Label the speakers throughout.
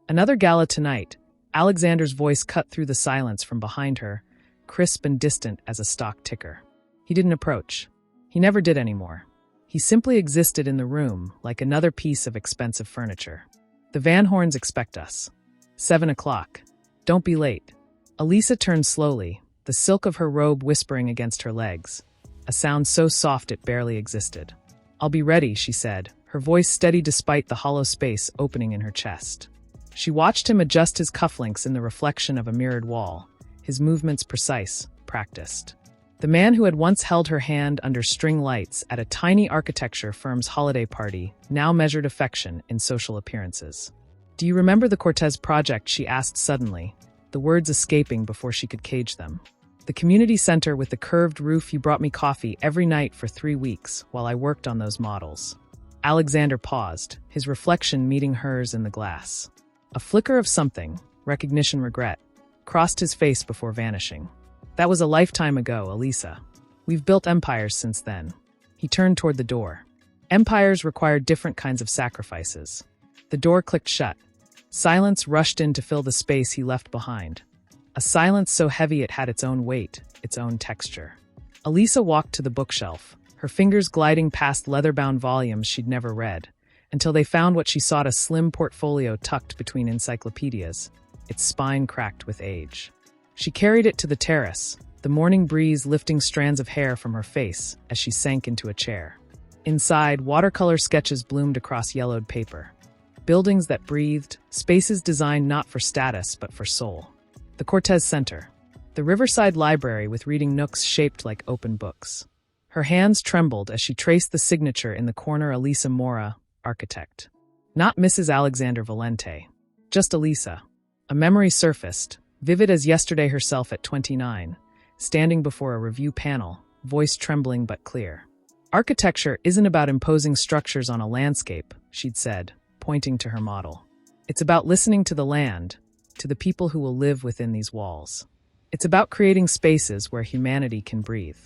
Speaker 1: Another gala tonight. Alexander's voice cut through the silence from behind her, crisp and distant as a stock ticker. He didn't approach. He never did anymore. He simply existed in the room like another piece of expensive furniture. The Van Horns expect us. 7 o'clock. Don't be late. Elisa turned slowly, the silk of her robe whispering against her legs, a sound so soft it barely existed. I'll be ready, she said, her voice steady despite the hollow space opening in her chest. She watched him adjust his cufflinks in the reflection of a mirrored wall, his movements precise, practiced. The man who had once held her hand under string lights at a tiny architecture firm's holiday party now measured affection in social appearances. Do you remember the Cortez project, she asked suddenly, the words escaping before she could cage them. The community center with the curved roof. You brought me coffee every night for 3 weeks while I worked on those models. Alexander paused, his reflection meeting hers in the glass. A flicker of something, recognition, regret, crossed his face before vanishing. That was a lifetime ago, Elisa. We've built empires since then. He turned toward the door. Empires required different kinds of sacrifices. The door clicked shut. Silence rushed in to fill the space he left behind. A silence so heavy it had its own weight, its own texture. Elisa walked to the bookshelf, her fingers gliding past leather-bound volumes she'd never read, until they found what she sought, a slim portfolio tucked between encyclopedias, its spine cracked with age. She carried it to the terrace, the morning breeze lifting strands of hair from her face as she sank into a chair. Inside, watercolor sketches bloomed across yellowed paper. Buildings that breathed, spaces designed not for status but for soul. The Cortez Center. The Riverside Library with reading nooks shaped like open books. Her hands trembled as she traced the signature in the corner. Elisa Mora, architect. Not Mrs. Alexander Valente. Just Elisa. A memory surfaced, vivid as yesterday herself at 29, standing before a review panel, voice trembling but clear. Architecture isn't about imposing structures on a landscape, she'd said, pointing to her model. It's about listening to the land, to the people who will live within these walls. It's about creating spaces where humanity can breathe.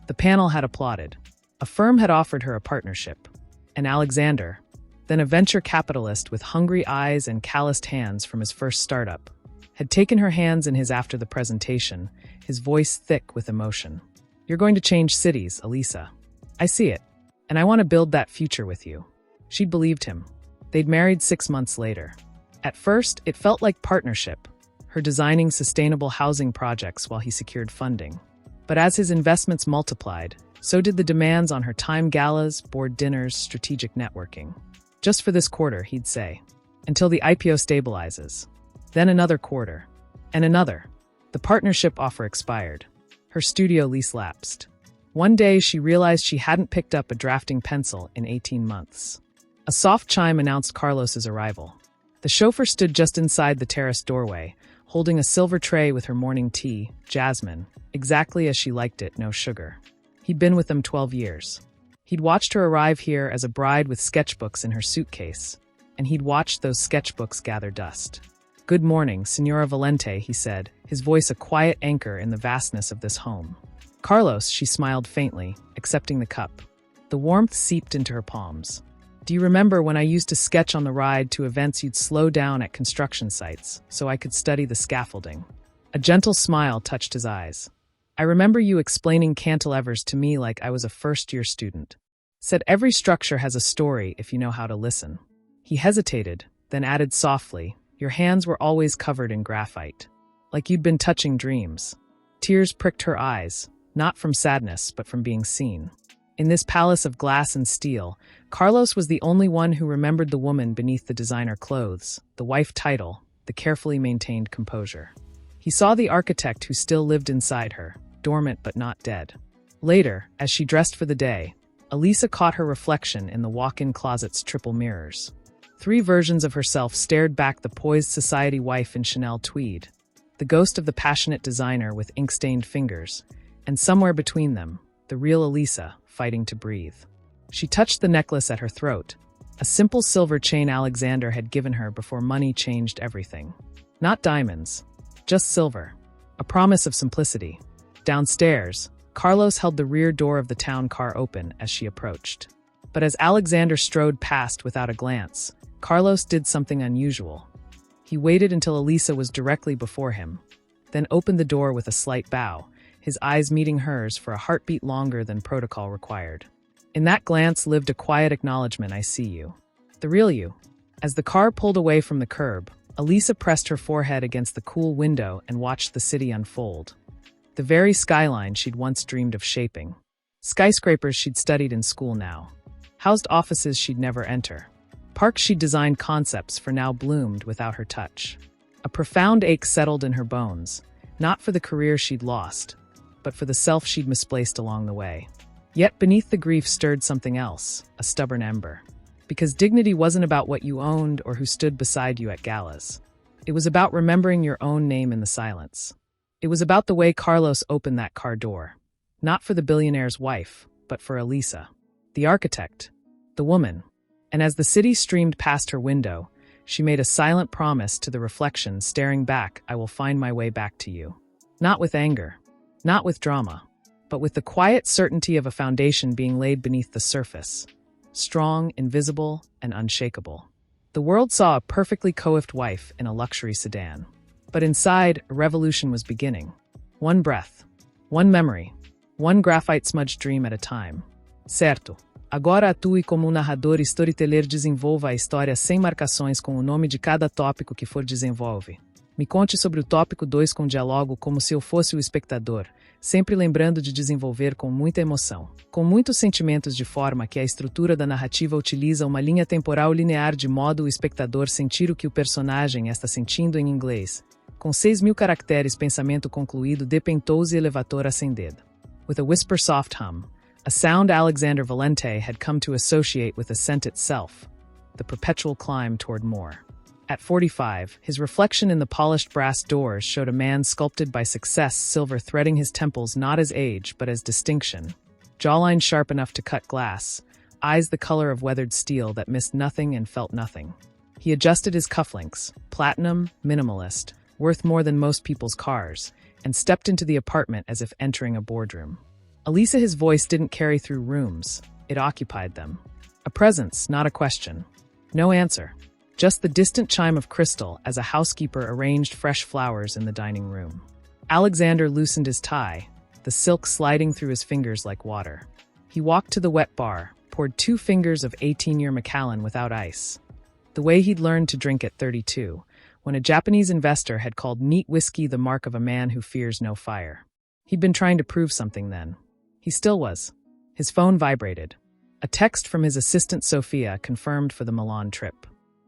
Speaker 1: The panel had applauded. A firm had offered her a partnership. And Alexander, then a venture capitalist with hungry eyes and calloused hands from his first startup, had taken her hands in his after the presentation, his voice thick with emotion. You're going to change cities, Elisa. I see it. And I want to build that future with you. She'd believed him. They'd married 6 months later. At first, it felt like partnership, her designing sustainable housing projects while he secured funding. But as his investments multiplied, so did the demands on her: time galas, board dinners, strategic networking. Just for this quarter, he'd say, until the IPO stabilizes. Then another quarter. And another. The partnership offer expired. Her studio lease lapsed. One day she realized she hadn't picked up a drafting pencil in 18 months. A soft chime announced Carlos's arrival. The chauffeur stood just inside the terrace doorway, holding a silver tray with her morning tea, jasmine, exactly as she liked it, no sugar. He'd been with them 12 years. He'd watched her arrive here as a bride with sketchbooks in her suitcase, and he'd watched those sketchbooks gather dust. Good morning, Senora Valente, he said, his voice a quiet anchor in the vastness of this home. Carlos, she smiled faintly, accepting the cup. The warmth seeped into her palms. Do you remember when I used to sketch on the ride to events? You'd slow down at construction sites so I could study the scaffolding. A gentle smile touched his eyes. I remember you explaining cantilevers to me like I was a first-year student. Said every structure has a story if you know how to listen. He hesitated, then added softly, your hands were always covered in graphite. Like you'd been touching dreams. Tears pricked her eyes, not from sadness but from being seen. In this palace of glass and steel, Carlos was the only one who remembered the woman beneath the designer clothes, the wife title, the carefully maintained composure. He saw the architect who still lived inside her, dormant but not dead. Later, as she dressed for the day, Elisa caught her reflection in the walk-in closet's triple mirrors. 3 versions of herself stared back: the poised society wife in Chanel tweed, the ghost of the passionate designer with ink-stained fingers, and somewhere between them, the real Elisa, fighting to breathe. She touched the necklace at her throat, a simple silver chain Alexander had given her before money changed everything. Not diamonds, just silver, a promise of simplicity. Downstairs, Carlos held the rear door of the town car open as she approached. But as Alexander strode past without a glance, Carlos did something unusual. He waited until Elisa was directly before him, then opened the door with a slight bow, his eyes meeting hers for a heartbeat longer than protocol required. In that glance lived a quiet acknowledgement, I see you. The real you. As the car pulled away from the curb, Elisa pressed her forehead against the cool window and watched the city unfold. The very skyline she'd once dreamed of shaping. Skyscrapers she'd studied in school now. Housed offices she'd never enter. Parks she'd designed concepts for now bloomed without her touch. A profound ache settled in her bones, not for the career she'd lost, but for the self she'd misplaced along the way. Yet beneath the grief stirred something else, a stubborn ember. Because dignity wasn't about what you owned or who stood beside you at galas. It was about remembering your own name in the silence. It was about the way Carlos opened that car door. Not for the billionaire's wife, but for Elisa. The architect. The woman. And as the city streamed past her window, she made a silent promise to the reflection staring back, I will find my way back to you. Not with anger. Not with drama. But with the quiet certainty of a foundation being laid beneath the surface. Strong, invisible, and unshakable. The world saw a perfectly coiffed wife in a luxury sedan. But inside, a revolution was beginning. One breath. One memory. One graphite-smudged dream at a time. Certo. Agora atue como narrador e storyteller, desenvolva a história sem marcações com o nome de cada tópico que for desenvolve. Me conte sobre o tópico 2 com diálogo como se eu fosse o espectador, sempre lembrando de desenvolver com muita emoção, com muitos sentimentos de forma que a estrutura da narrativa utiliza uma linha temporal linear de modo o espectador sentir o que o personagem está sentindo em inglês. Com 6.000 caracteres, pensamento concluído, depentou-se elevator acended. With a whisper-soft hum, a sound Alexander Valente had come to associate with ascent itself, the perpetual climb toward more. At 45, his reflection in the polished brass doors showed a man sculpted by success, silver threading his temples not as age but as distinction. Jawline sharp enough to cut glass, eyes the color of weathered steel that missed nothing and felt nothing. He adjusted his cufflinks, platinum, minimalist, worth more than most people's cars, and stepped into the apartment as if entering a boardroom. Elisa, his voice didn't carry through rooms, it occupied them. A presence, not a question. No answer. Just the distant chime of crystal as a housekeeper arranged fresh flowers in the dining room. Alexander loosened his tie, the silk sliding through his fingers like water. He walked to the wet bar, poured 2 fingers of 18-year Macallan without ice. The way he'd learned to drink at 32, when a Japanese investor had called neat whiskey the mark of a man who fears no fire. He'd been trying to prove something then. He still was. His phone vibrated. A text from his assistant Sophia confirmed for the Milan trip.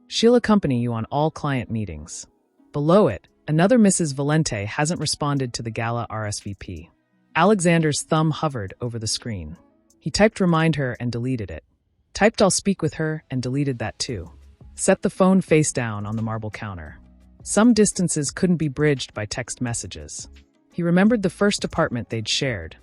Speaker 1: She'll accompany you on all client meetings. Below it, another Mrs. Valente hasn't responded to the gala RSVP. Alexander's thumb hovered over the screen. He typed remind her and deleted it. Typed I'll speak with her and deleted that too. Set the phone face down on the marble counter. Some distances couldn't be bridged by text messages. He remembered the first apartment they'd shared.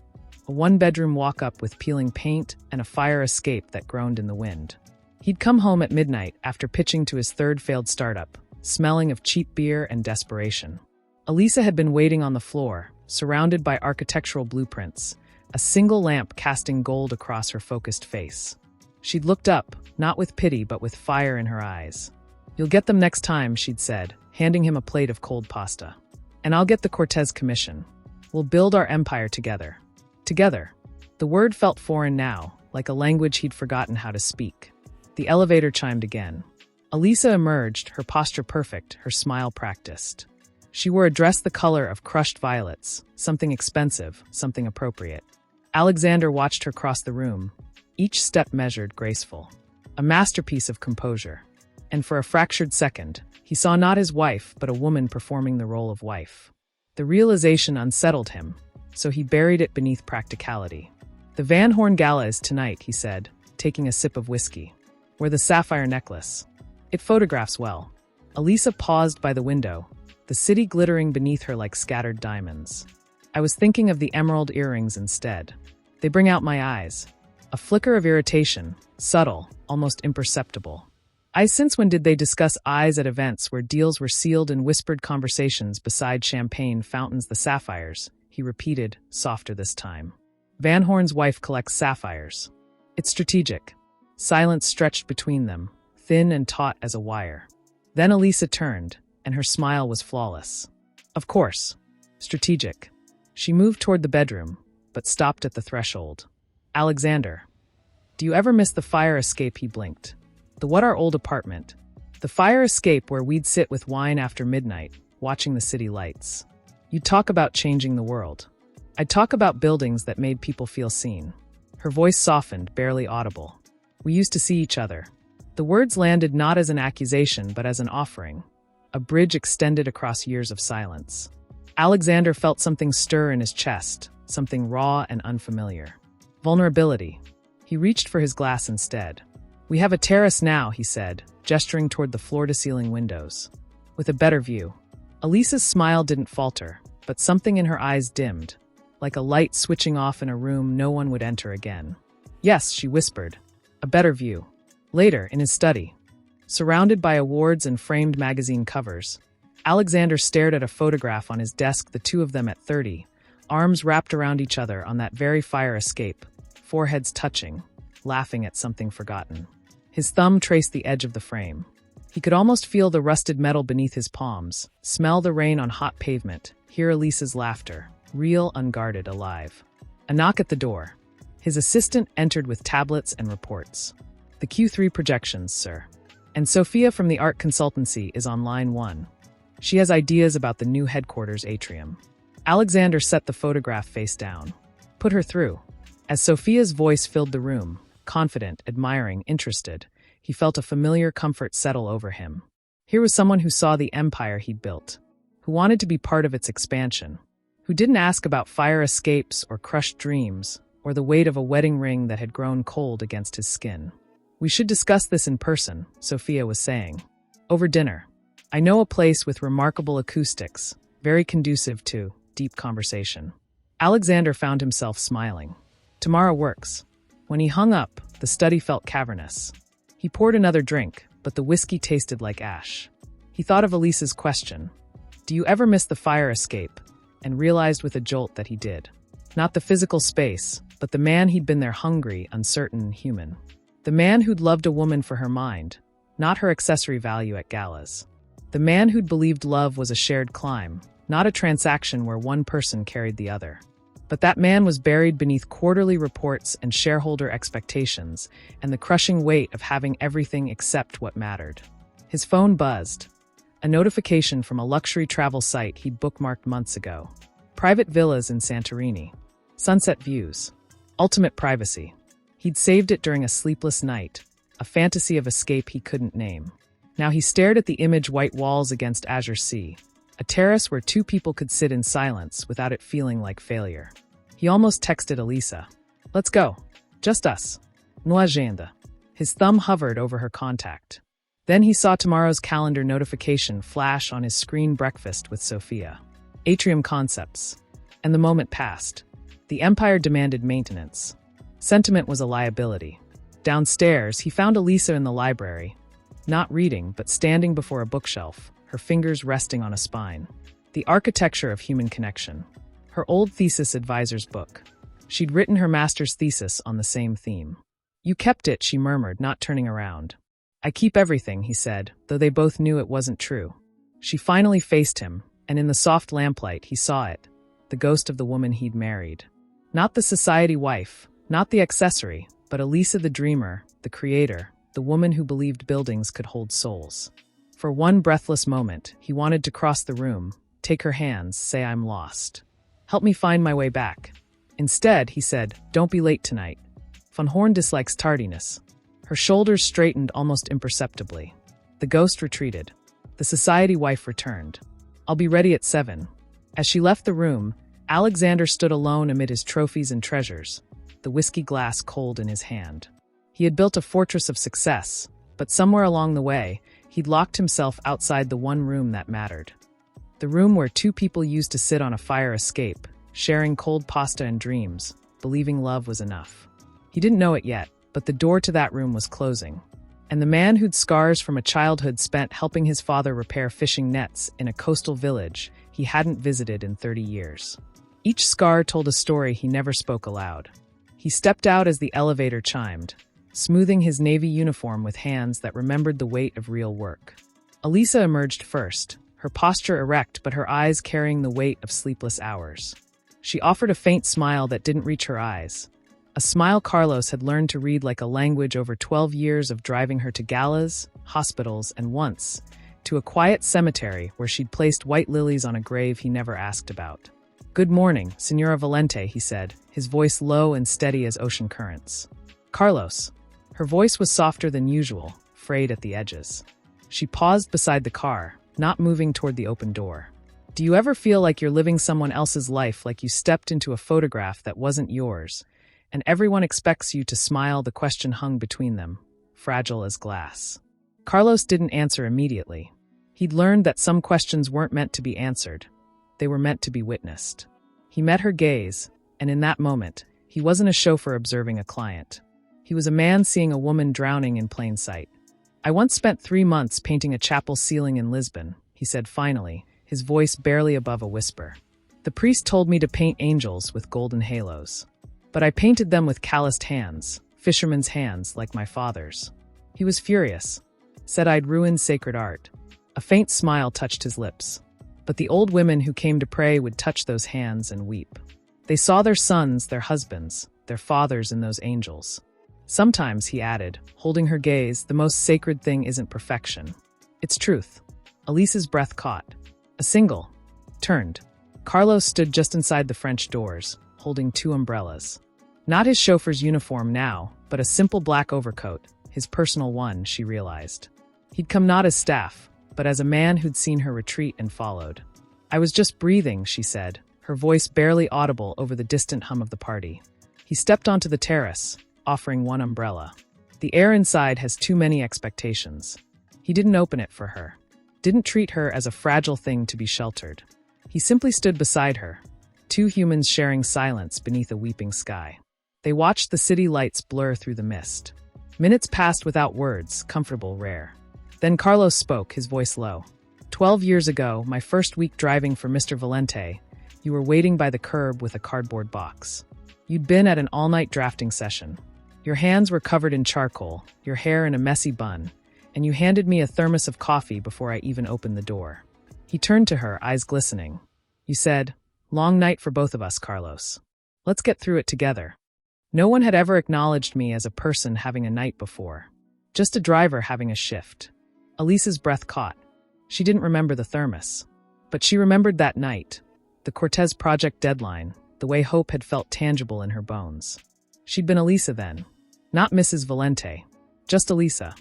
Speaker 1: A 1-bedroom walk-up with peeling paint and a fire escape that groaned in the wind. He'd come home at midnight after pitching to his 3rd failed startup, smelling of cheap beer and desperation. Elisa had been waiting on the floor, surrounded by architectural blueprints, a single lamp casting gold across her focused face. She'd looked up, not with pity but with fire in her eyes. You'll get them next time, she'd said, handing him a plate of cold pasta. And I'll get the Cortez commission. We'll build our empire together. Together. The word felt foreign now, like a language he'd forgotten how to speak. The elevator chimed again. Elisa emerged, her posture perfect, her smile practiced. She wore a dress the color of crushed violets, something expensive, something appropriate. Alexander watched her cross the room, each step measured, graceful. A masterpiece of composure. And for a fractured second, he saw not his wife, but a woman performing the role of wife. The realization unsettled him, so he buried it beneath practicality. The Van Horn Gala is tonight, he said, taking a sip of whiskey. Wear the sapphire necklace. It photographs well. Elisa paused by the window, the city glittering beneath her like scattered diamonds. I was thinking of the emerald earrings instead. They bring out my eyes. A flicker of irritation, subtle, almost imperceptible. Since when did they discuss eyes at events where deals were sealed in whispered conversations beside champagne fountains? The sapphires, he repeated, softer this time. Van Horn's wife collects sapphires. It's strategic. Silence stretched between them, thin and taut as a wire. Then Elisa turned, and her smile was flawless. Of course. Strategic. She moved toward the bedroom, but stopped at the threshold. Alexander. Do you ever miss the fire escape? He blinked. The what our old apartment. The fire escape where we'd sit with wine after midnight, watching the city lights. You'd talk about changing the world. I'd talk about buildings that made people feel seen. Her voice softened, barely audible. We used to see each other. The words landed not as an accusation, but as an offering. A bridge extended across years of silence. Alexander felt something stir in his chest, something raw and unfamiliar. Vulnerability. He reached for his glass instead. We have a terrace now, he said, gesturing toward the floor-to-ceiling windows. With a better view. Elisa's smile didn't falter, but something in her eyes dimmed, like a light switching off in a room no one would enter again. Yes, she whispered. A better view. Later, in his study. Surrounded by awards and framed magazine covers, Alexander stared at a photograph on his desk, the two of them at 30, arms wrapped around each other on that very fire escape, foreheads touching, laughing at something forgotten. His thumb traced the edge of the frame. He could almost feel the rusted metal beneath his palms, smell the rain on hot pavement, hear Elisa's laughter, real, unguarded, alive. A knock at the door. His assistant entered with tablets and reports. The Q3 projections, sir. And Sophia from the art consultancy is on line 1. She has ideas about the new headquarters atrium. Alexander set the photograph face down. Put her through. As Sophia's voice filled the room, confident, admiring, interested, he felt a familiar comfort settle over him. Here was someone who saw the empire he'd built, who wanted to be part of its expansion, who didn't ask about fire escapes or crushed dreams, or the weight of a wedding ring that had grown cold against his skin. We should discuss this in person, Sophia was saying. Over dinner. I know a place with remarkable acoustics, very conducive to deep conversation. Alexander found himself smiling. Tomorrow works. When he hung up, the study felt cavernous. He poured another drink, but the whiskey tasted like ash. He thought of Elisa's question. Do you ever miss the fire escape? And realized with a jolt that he did. Not the physical space, but the man he'd been there, hungry, uncertain, human. The man who'd loved a woman for her mind, not her accessory value at galas. The man who'd believed love was a shared climb, not a transaction where one person carried the other. But that man was buried beneath quarterly reports and shareholder expectations, and the crushing weight of having everything except what mattered. His phone buzzed. A notification from a luxury travel site he'd bookmarked months ago. Private villas in Santorini. Sunset views. Ultimate privacy. He'd saved it during a sleepless night, a fantasy of escape he couldn't name. Now he stared at the image, white walls against azure sea, a terrace where two people could sit in silence without it feeling like failure. He almost texted Elisa. Let's go. Just us. No agenda. His thumb hovered over her contact. Then he saw tomorrow's calendar notification flash on his screen: breakfast with Sophia. Atrium Concepts. And the moment passed. The empire demanded maintenance. Sentiment was a liability. Downstairs, he found Elisa in the library, not reading, but standing before a bookshelf, her fingers resting on a spine. The architecture of human connection. Her old thesis advisor's book. She'd written her master's thesis on the same theme. You kept it, she murmured, not turning around. I keep everything, he said, though they both knew it wasn't true. She finally faced him, and in the soft lamplight he saw it, the ghost of the woman he'd married. Not the society wife, not the accessory, but Elisa, the dreamer, the creator, the woman who believed buildings could hold souls. For one breathless moment, he wanted to cross the room, take her hands, say, I'm lost. Help me find my way back. Instead, he said, don't be late tonight. Von Horn dislikes tardiness. Her shoulders straightened almost imperceptibly. The ghost retreated. The society wife returned. I'll be ready at 7. As she left the room, Alexander stood alone amid his trophies and treasures, the whiskey glass cold in his hand. He had built a fortress of success, but somewhere along the way, he'd locked himself outside the one room that mattered. The room where two people used to sit on a fire escape, sharing cold pasta and dreams, believing love was enough. He didn't know it yet, but the door to that room was closing. And the man who'd scars from a childhood spent helping his father repair fishing nets in a coastal village he hadn't visited in 30 years. Each scar told a story he never spoke aloud. He stepped out as the elevator chimed, smoothing his navy uniform with hands that remembered the weight of real work. Elisa emerged first, her posture erect but her eyes carrying the weight of sleepless hours. She offered a faint smile that didn't reach her eyes. A smile Carlos had learned to read like a language over 12 years of driving her to galas, hospitals, and once, to a quiet cemetery where she'd placed white lilies on a grave he never asked about. "Good morning, Senora Valente," he said, his voice low and steady as ocean currents. "Carlos." Her voice was softer than usual, frayed at the edges. She paused beside the car, not moving toward the open door. "Do you ever feel like you're living someone else's life, like you stepped into a photograph that wasn't yours, and everyone expects you to smile?" The question hung between them, fragile as glass. Carlos didn't answer immediately. He'd learned that some questions weren't meant to be answered. They were meant to be witnessed. He met her gaze, and in that moment, he wasn't a chauffeur observing a client. He was a man seeing a woman drowning in plain sight. "I once spent 3 months painting a chapel ceiling in Lisbon," he said finally, his voice barely above a whisper. "The priest told me to paint angels with golden halos. But I painted them with calloused hands, fisherman's hands like my father's." He was furious, said I'd ruined sacred art. A faint smile touched his lips. But the old women who came to pray would touch those hands and weep. They saw their sons, their husbands, their fathers in those angels. "Sometimes," he added, holding her gaze, "the most sacred thing isn't perfection. It's truth." Elisa's breath caught. A single. Turned. Carlos stood just inside the French doors, holding 2 umbrellas. Not his chauffeur's uniform now, but a simple black overcoat, his personal one, she realized. He'd come not as staff, but as a man who'd seen her retreat and followed. "I was just breathing," she said, her voice barely audible over the distant hum of the party. He stepped onto the terrace, offering 1 umbrella. The air inside has too many expectations. He didn't open it for her. Didn't treat her as a fragile thing to be sheltered. He simply stood beside her, 2 humans sharing silence beneath a weeping sky. They watched the city lights blur through the mist. Minutes passed without words, comfortable, rare. Then Carlos spoke, his voice low. 12 years ago, my first week driving for Mr. Valente, you were waiting by the curb with a cardboard box. You'd been at an all-night drafting session. Your hands were covered in charcoal, your hair in a messy bun, and you handed me a thermos of coffee before I even opened the door." He turned to her, eyes glistening. "You said, 'Long night for both of us, Carlos. Let's get through it together.' No one had ever acknowledged me as a person having a night before. Just a driver having a shift." Elisa's breath caught. She didn't remember the thermos. But she remembered that night, the Cortez project deadline, the way hope had felt tangible in her bones. She'd been Elisa then, not Mrs. Valente, just Elisa.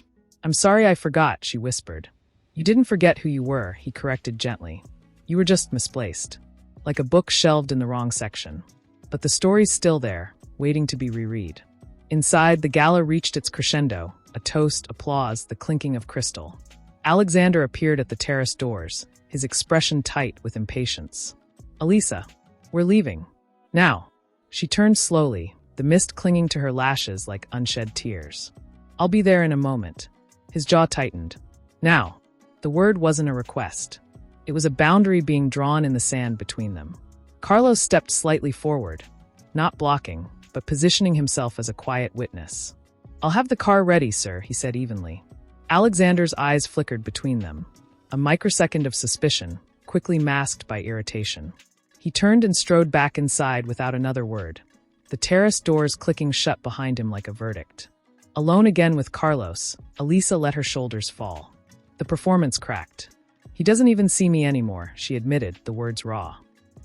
Speaker 1: "I'm sorry I forgot," she whispered. "You didn't forget who you were," he corrected gently. "You were just misplaced, like a book shelved in the wrong section. But the story's still there, waiting to be reread." Inside, the gala reached its crescendo, a toast, applause, the clinking of crystal. Alexander appeared at the terrace doors, his expression tight with impatience. "Elisa, we're leaving. Now." She turned slowly, the mist clinging to her lashes like unshed tears. "I'll be there in a moment." His jaw tightened. "Now." The word wasn't a request. It was a boundary being drawn in the sand between them. Carlos stepped slightly forward, not blocking, but positioning himself as a quiet witness. "I'll have the car ready, sir," he said evenly. Alexander's eyes flickered between them, a microsecond of suspicion, quickly masked by irritation. He turned and strode back inside without another word, the terrace doors clicking shut behind him like a verdict. Alone again with Carlos, Elisa let her shoulders fall. The performance cracked. "He doesn't even see me anymore," she admitted, the words raw.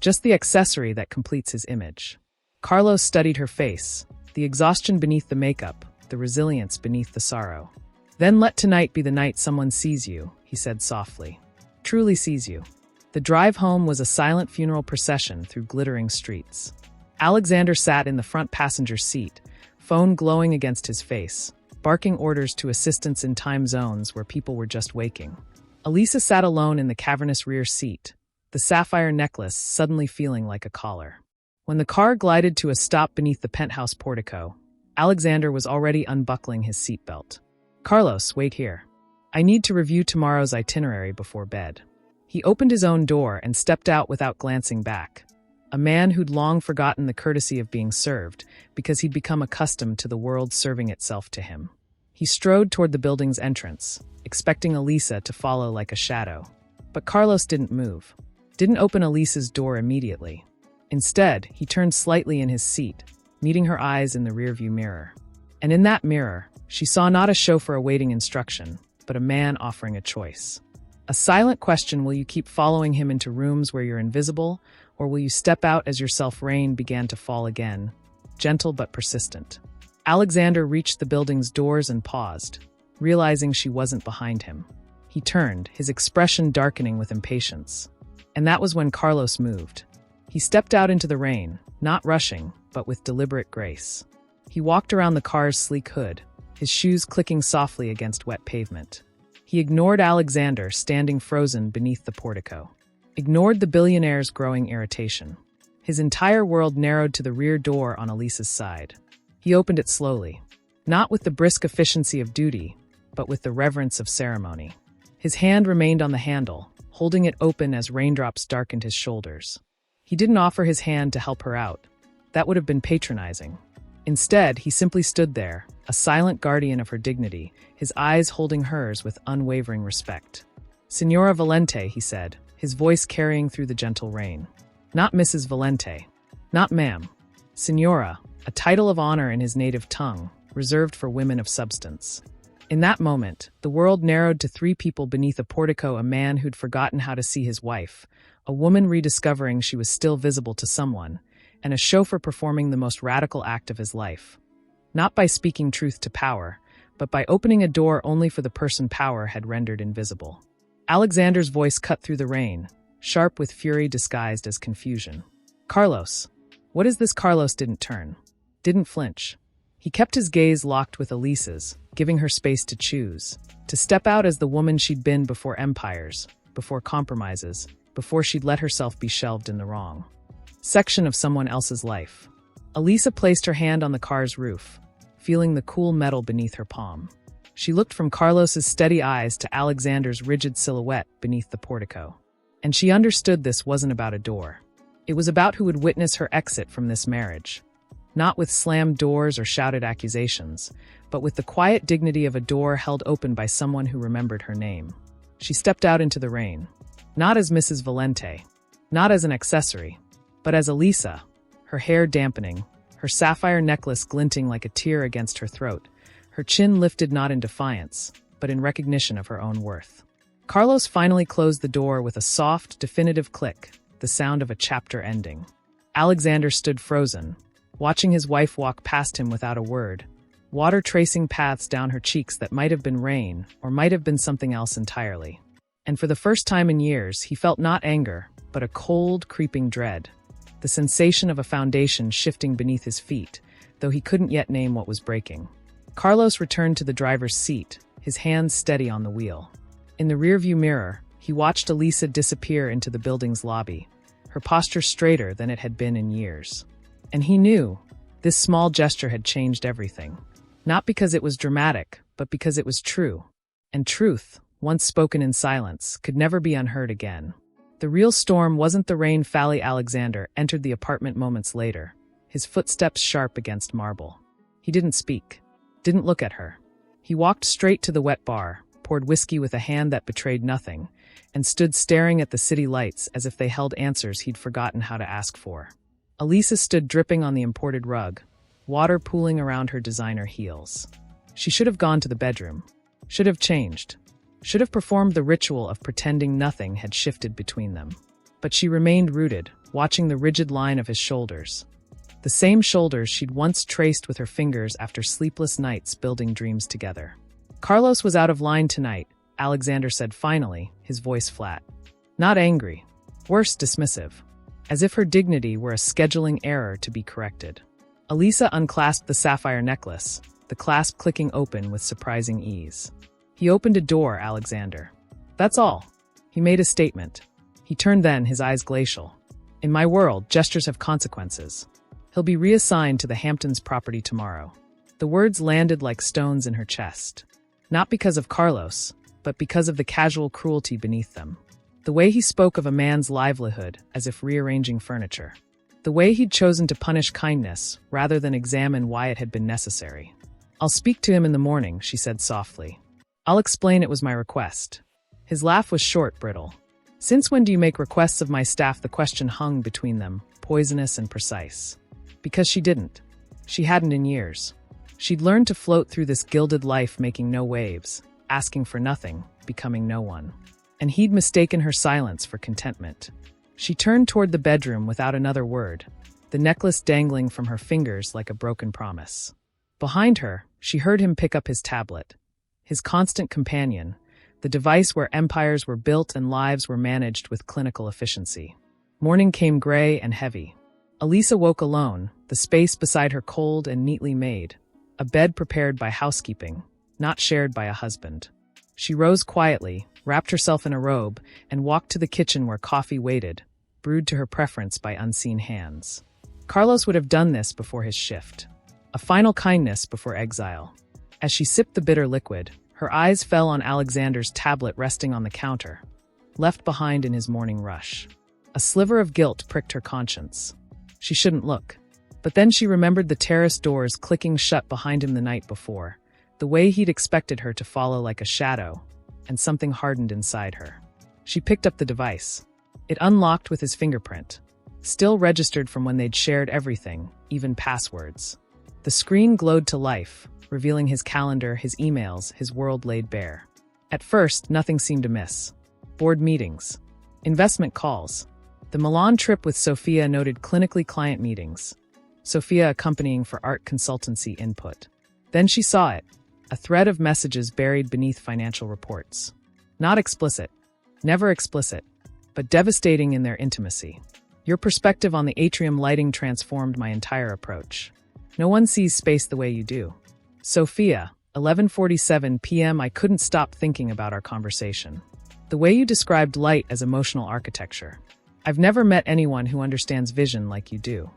Speaker 1: "Just the accessory that completes his image." Carlos studied her face, the exhaustion beneath the makeup, the resilience beneath the sorrow. "Then let tonight be the night someone sees you," he said softly. "Truly sees you." The drive home was a silent funeral procession through glittering streets. Alexander sat in the front passenger seat, phone glowing against his face, barking orders to assistants in time zones where people were just waking. Elisa sat alone in the cavernous rear seat, the sapphire necklace suddenly feeling like a collar. When the car glided to a stop beneath the penthouse portico, Alexander was already unbuckling his seatbelt. "Carlos, wait here. I need to review tomorrow's itinerary before bed." He opened his own door and stepped out without glancing back. A man who'd long forgotten the courtesy of being served because he'd become accustomed to the world serving itself to him. He strode toward the building's entrance, expecting Elisa to follow like a shadow. But Carlos didn't move. Didn't open Elisa's door immediately. Instead, he turned slightly in his seat, meeting her eyes in the rearview mirror. And in that mirror, she saw not a chauffeur awaiting instruction, but a man offering a choice. A silent question: will you keep following him into rooms where you're invisible, or will you step out as your self-rain began to fall again, gentle but persistent? Alexander reached the building's doors and paused, realizing she wasn't behind him. He turned, his expression darkening with impatience. And that was when Carlos moved. He stepped out into the rain, not rushing, but with deliberate grace. He walked around the car's sleek hood, his shoes clicking softly against wet pavement. He ignored Alexander standing frozen beneath the portico. Ignored the billionaire's growing irritation. His entire world narrowed to the rear door on Elisa's side. He opened it slowly, not with the brisk efficiency of duty, but with the reverence of ceremony. His hand remained on the handle, holding it open as raindrops darkened his shoulders. He didn't offer his hand to help her out. That would have been patronizing. Instead, he simply stood there, a silent guardian of her dignity, his eyes holding hers with unwavering respect. "Señora Valente," he said, his voice carrying through the gentle rain. Not Mrs. Valente. Not ma'am. Señora, a title of honor in his native tongue, reserved for women of substance. In that moment, the world narrowed to three people beneath a portico: a man who'd forgotten how to see his wife, a woman rediscovering she was still visible to someone, and a chauffeur performing the most radical act of his life. Not by speaking truth to power, but by opening a door only for the person power had rendered invisible. Alexander's voice cut through the rain, sharp with fury disguised as confusion. "Carlos." What is this? Carlos didn't turn. Didn't flinch. He kept his gaze locked with Elisa's, giving her space to choose, to step out as the woman she'd been before empires, before compromises, before she'd let herself be shelved in the wrong section of someone else's life. Elisa placed her hand on the car's roof, feeling the cool metal beneath her palm. She looked from Carlos's steady eyes to Alexander's rigid silhouette beneath the portico. And she understood this wasn't about a door. It was about who would witness her exit from this marriage. Not with slammed doors or shouted accusations, but with the quiet dignity of a door held open by someone who remembered her name. She stepped out into the rain. Not as Mrs. Valente. Not as an accessory. But as Elisa, her hair dampening, her sapphire necklace glinting like a tear against her throat, her chin lifted not in defiance, but in recognition of her own worth. Carlos finally closed the door with a soft, definitive click, the sound of a chapter ending. Alexander stood frozen, watching his wife walk past him without a word, water tracing paths down her cheeks that might have been rain or might have been something else entirely. And for the first time in years, he felt not anger, but a cold, creeping dread. The sensation of a foundation shifting beneath his feet, though he couldn't yet name what was breaking. Carlos returned to the driver's seat, his hands steady on the wheel. In the rearview mirror, he watched Elisa disappear into the building's lobby, her posture straighter than it had been in years. And he knew this small gesture had changed everything. Not because it was dramatic, but because it was true. And truth, once spoken in silence, could never be unheard again. The real storm wasn't the rain. Fally Alexander entered the apartment moments later, his footsteps sharp against marble. He didn't speak, didn't look at her. He walked straight to the wet bar, poured whiskey with a hand that betrayed nothing, and stood staring at the city lights as if they held answers he'd forgotten how to ask for. Elisa stood dripping on the imported rug, water pooling around her designer heels. She should have gone to the bedroom, should have changed, should have performed the ritual of pretending nothing had shifted between them. But she remained rooted, watching the rigid line of his shoulders. The same shoulders she'd once traced with her fingers after sleepless nights building dreams together. Carlos was out of line tonight, Alexander said finally, his voice flat. Not angry, worse, dismissive. As if her dignity were a scheduling error to be corrected. Elisa unclasped the sapphire necklace, the clasp clicking open with surprising ease. He opened a door, Alexander. That's all. He made a statement. He turned then, his eyes glacial. In my world, gestures have consequences. He'll be reassigned to the Hamptons property tomorrow. The words landed like stones in her chest. Not because of Carlos, but because of the casual cruelty beneath them. The way he spoke of a man's livelihood as if rearranging furniture. The way he'd chosen to punish kindness rather than examine why it had been necessary. I'll speak to him in the morning, she said softly. I'll explain it was my request. His laugh was short, brittle. Since when do you make requests of my staff? The question hung between them, poisonous and precise. Because she didn't. She hadn't in years. She'd learned to float through this gilded life making no waves, asking for nothing, becoming no one. And he'd mistaken her silence for contentment. She turned toward the bedroom without another word, the necklace dangling from her fingers like a broken promise. Behind her, she heard him pick up his tablet. His constant companion, the device where empires were built and lives were managed with clinical efficiency. Morning came gray and heavy. Elisa woke alone, the space beside her cold and neatly made, a bed prepared by housekeeping, not shared by a husband. She rose quietly, wrapped herself in a robe, and walked to the kitchen where coffee waited, brewed to her preference by unseen hands. Carlos would have done this before his shift. A final kindness before exile. As she sipped the bitter liquid, her eyes fell on Alexander's tablet resting on the counter, left behind in his morning rush. A sliver of guilt pricked her conscience. She shouldn't look. But then she remembered the terrace doors clicking shut behind him the night before, the way he'd expected her to follow like a shadow, and something hardened inside her. She picked up the device. It unlocked with his fingerprint, still registered from when they'd shared everything, even passwords. The screen glowed to life, revealing his calendar, his emails, his world laid bare. At first, nothing seemed amiss. Board meetings. Investment calls. The Milan trip with Sophia noted clinically client meetings. Sophia accompanying for art consultancy input. Then she saw it, a thread of messages buried beneath financial reports. Not explicit, never explicit, but devastating in their intimacy. Your perspective on the atrium lighting transformed my entire approach. No one sees space the way you do. Sophia, 11:47 p.m. I couldn't stop thinking about our conversation. The way you described light as emotional architecture. I've never met anyone who understands vision like you do.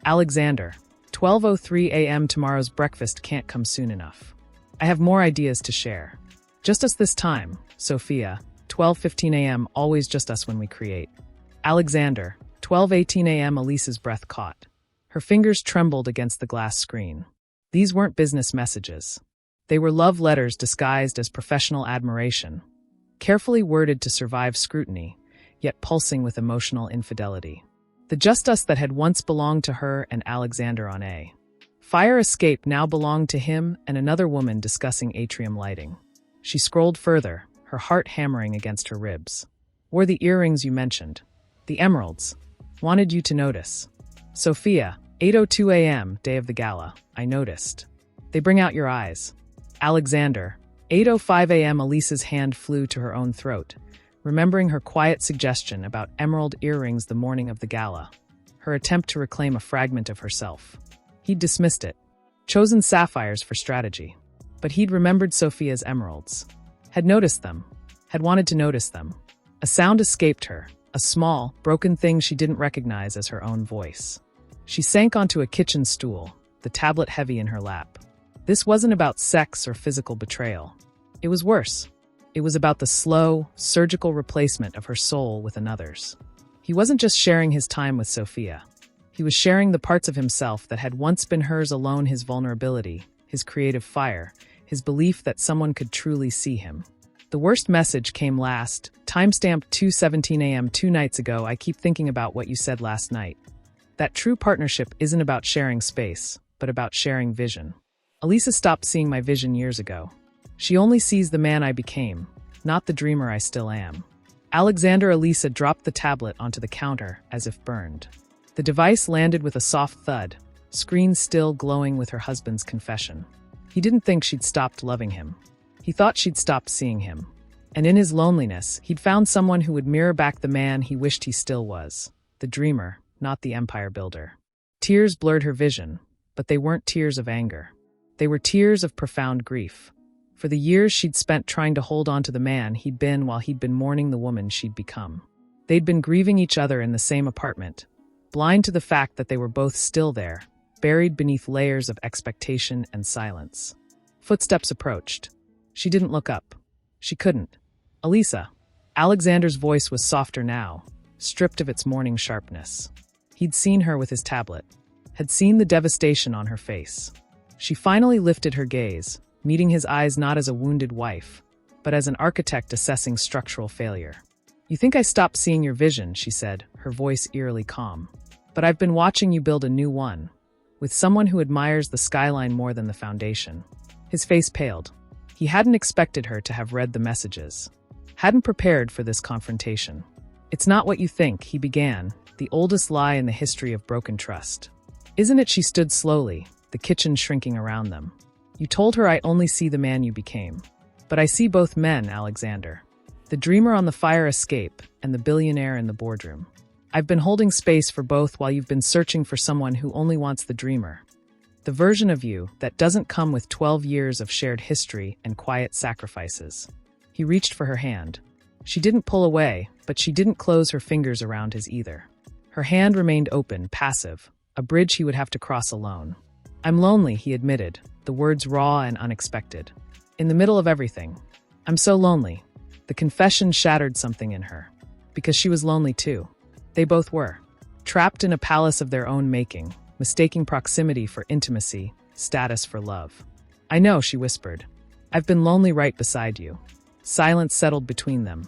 Speaker 1: Alexander, 12:03 a.m. Tomorrow's breakfast can't come soon enough. I have more ideas to share. Just us this time, Sophia, 12:15 a.m. Always just us when we create. Alexander, 12:18 a.m. Elisa's breath caught. Her fingers trembled against the glass screen. These weren't business messages. They were love letters disguised as professional admiration, carefully worded to survive scrutiny, yet pulsing with emotional infidelity. The just us that had once belonged to her and Alexander on A. Fire Escape now belonged to him and another woman discussing atrium lighting. She scrolled further, her heart hammering against her ribs. Wore the earrings you mentioned. The emeralds. Wanted you to notice. Sophia, 8:02 a.m., day of the gala. I noticed. They bring out your eyes. Alexander, 8:05 a.m. Elisa's hand flew to her own throat, remembering her quiet suggestion about emerald earrings the morning of the gala. Her attempt to reclaim a fragment of herself. He'd dismissed it. Chosen sapphires for strategy. But he'd remembered Sophia's emeralds. Had noticed them. Had wanted to notice them. A sound escaped her. A small, broken thing she didn't recognize as her own voice. She sank onto a kitchen stool, the tablet heavy in her lap. This wasn't about sex or physical betrayal. It was worse. It was about the slow, surgical replacement of her soul with another's. He wasn't just sharing his time with Sophia. He was sharing the parts of himself that had once been hers alone, his vulnerability, his creative fire, his belief that someone could truly see him. The worst message came last, timestamped 2:17 a.m. 2 nights ago. I keep thinking about what you said last night. That true partnership isn't about sharing space, but about sharing vision. Elisa stopped seeing my vision years ago. She only sees the man I became, not the dreamer I still am. Alexander. Elisa dropped the tablet onto the counter as if burned. The device landed with a soft thud, screen still glowing with her husband's confession. He didn't think she'd stopped loving him. He thought she'd stopped seeing him. And in his loneliness, he'd found someone who would mirror back the man he wished he still was. The dreamer, not the empire builder. Tears blurred her vision, but they weren't tears of anger. They were tears of profound grief. For the years she'd spent trying to hold on to the man he'd been while he'd been mourning the woman she'd become. They'd been grieving each other in the same apartment, blind to the fact that they were both still there, buried beneath layers of expectation and silence. Footsteps approached. She didn't look up. She couldn't. Elisa. Alexander's voice was softer now, stripped of its morning sharpness. He'd seen her with his tablet, had seen the devastation on her face. She finally lifted her gaze, meeting his eyes not as a wounded wife, but as an architect assessing structural failure. You think I stopped seeing your vision, she said, her voice eerily calm. But I've been watching you build a new one, with someone who admires the skyline more than the foundation. His face paled. He hadn't expected her to have read the messages. Hadn't prepared for this confrontation. It's not what you think, he began, the oldest lie in the history of broken trust. Isn't it? She stood slowly, the kitchen shrinking around them. You told her I only see the man you became. But I see both men, Alexander. The dreamer on the fire escape and the billionaire in the boardroom. I've been holding space for both while you've been searching for someone who only wants the dreamer. The version of you that doesn't come with 12 years of shared history and quiet sacrifices. He reached for her hand. She didn't pull away, but she didn't close her fingers around his either. Her hand remained open, passive, a bridge he would have to cross alone. I'm lonely, he admitted, the words raw and unexpected. In the middle of everything. I'm so lonely. The confession shattered something in her. Because she was lonely too. They both were. Trapped in a palace of their own making, mistaking proximity for intimacy, status for love. I know, she whispered. I've been lonely right beside you. Silence settled between them.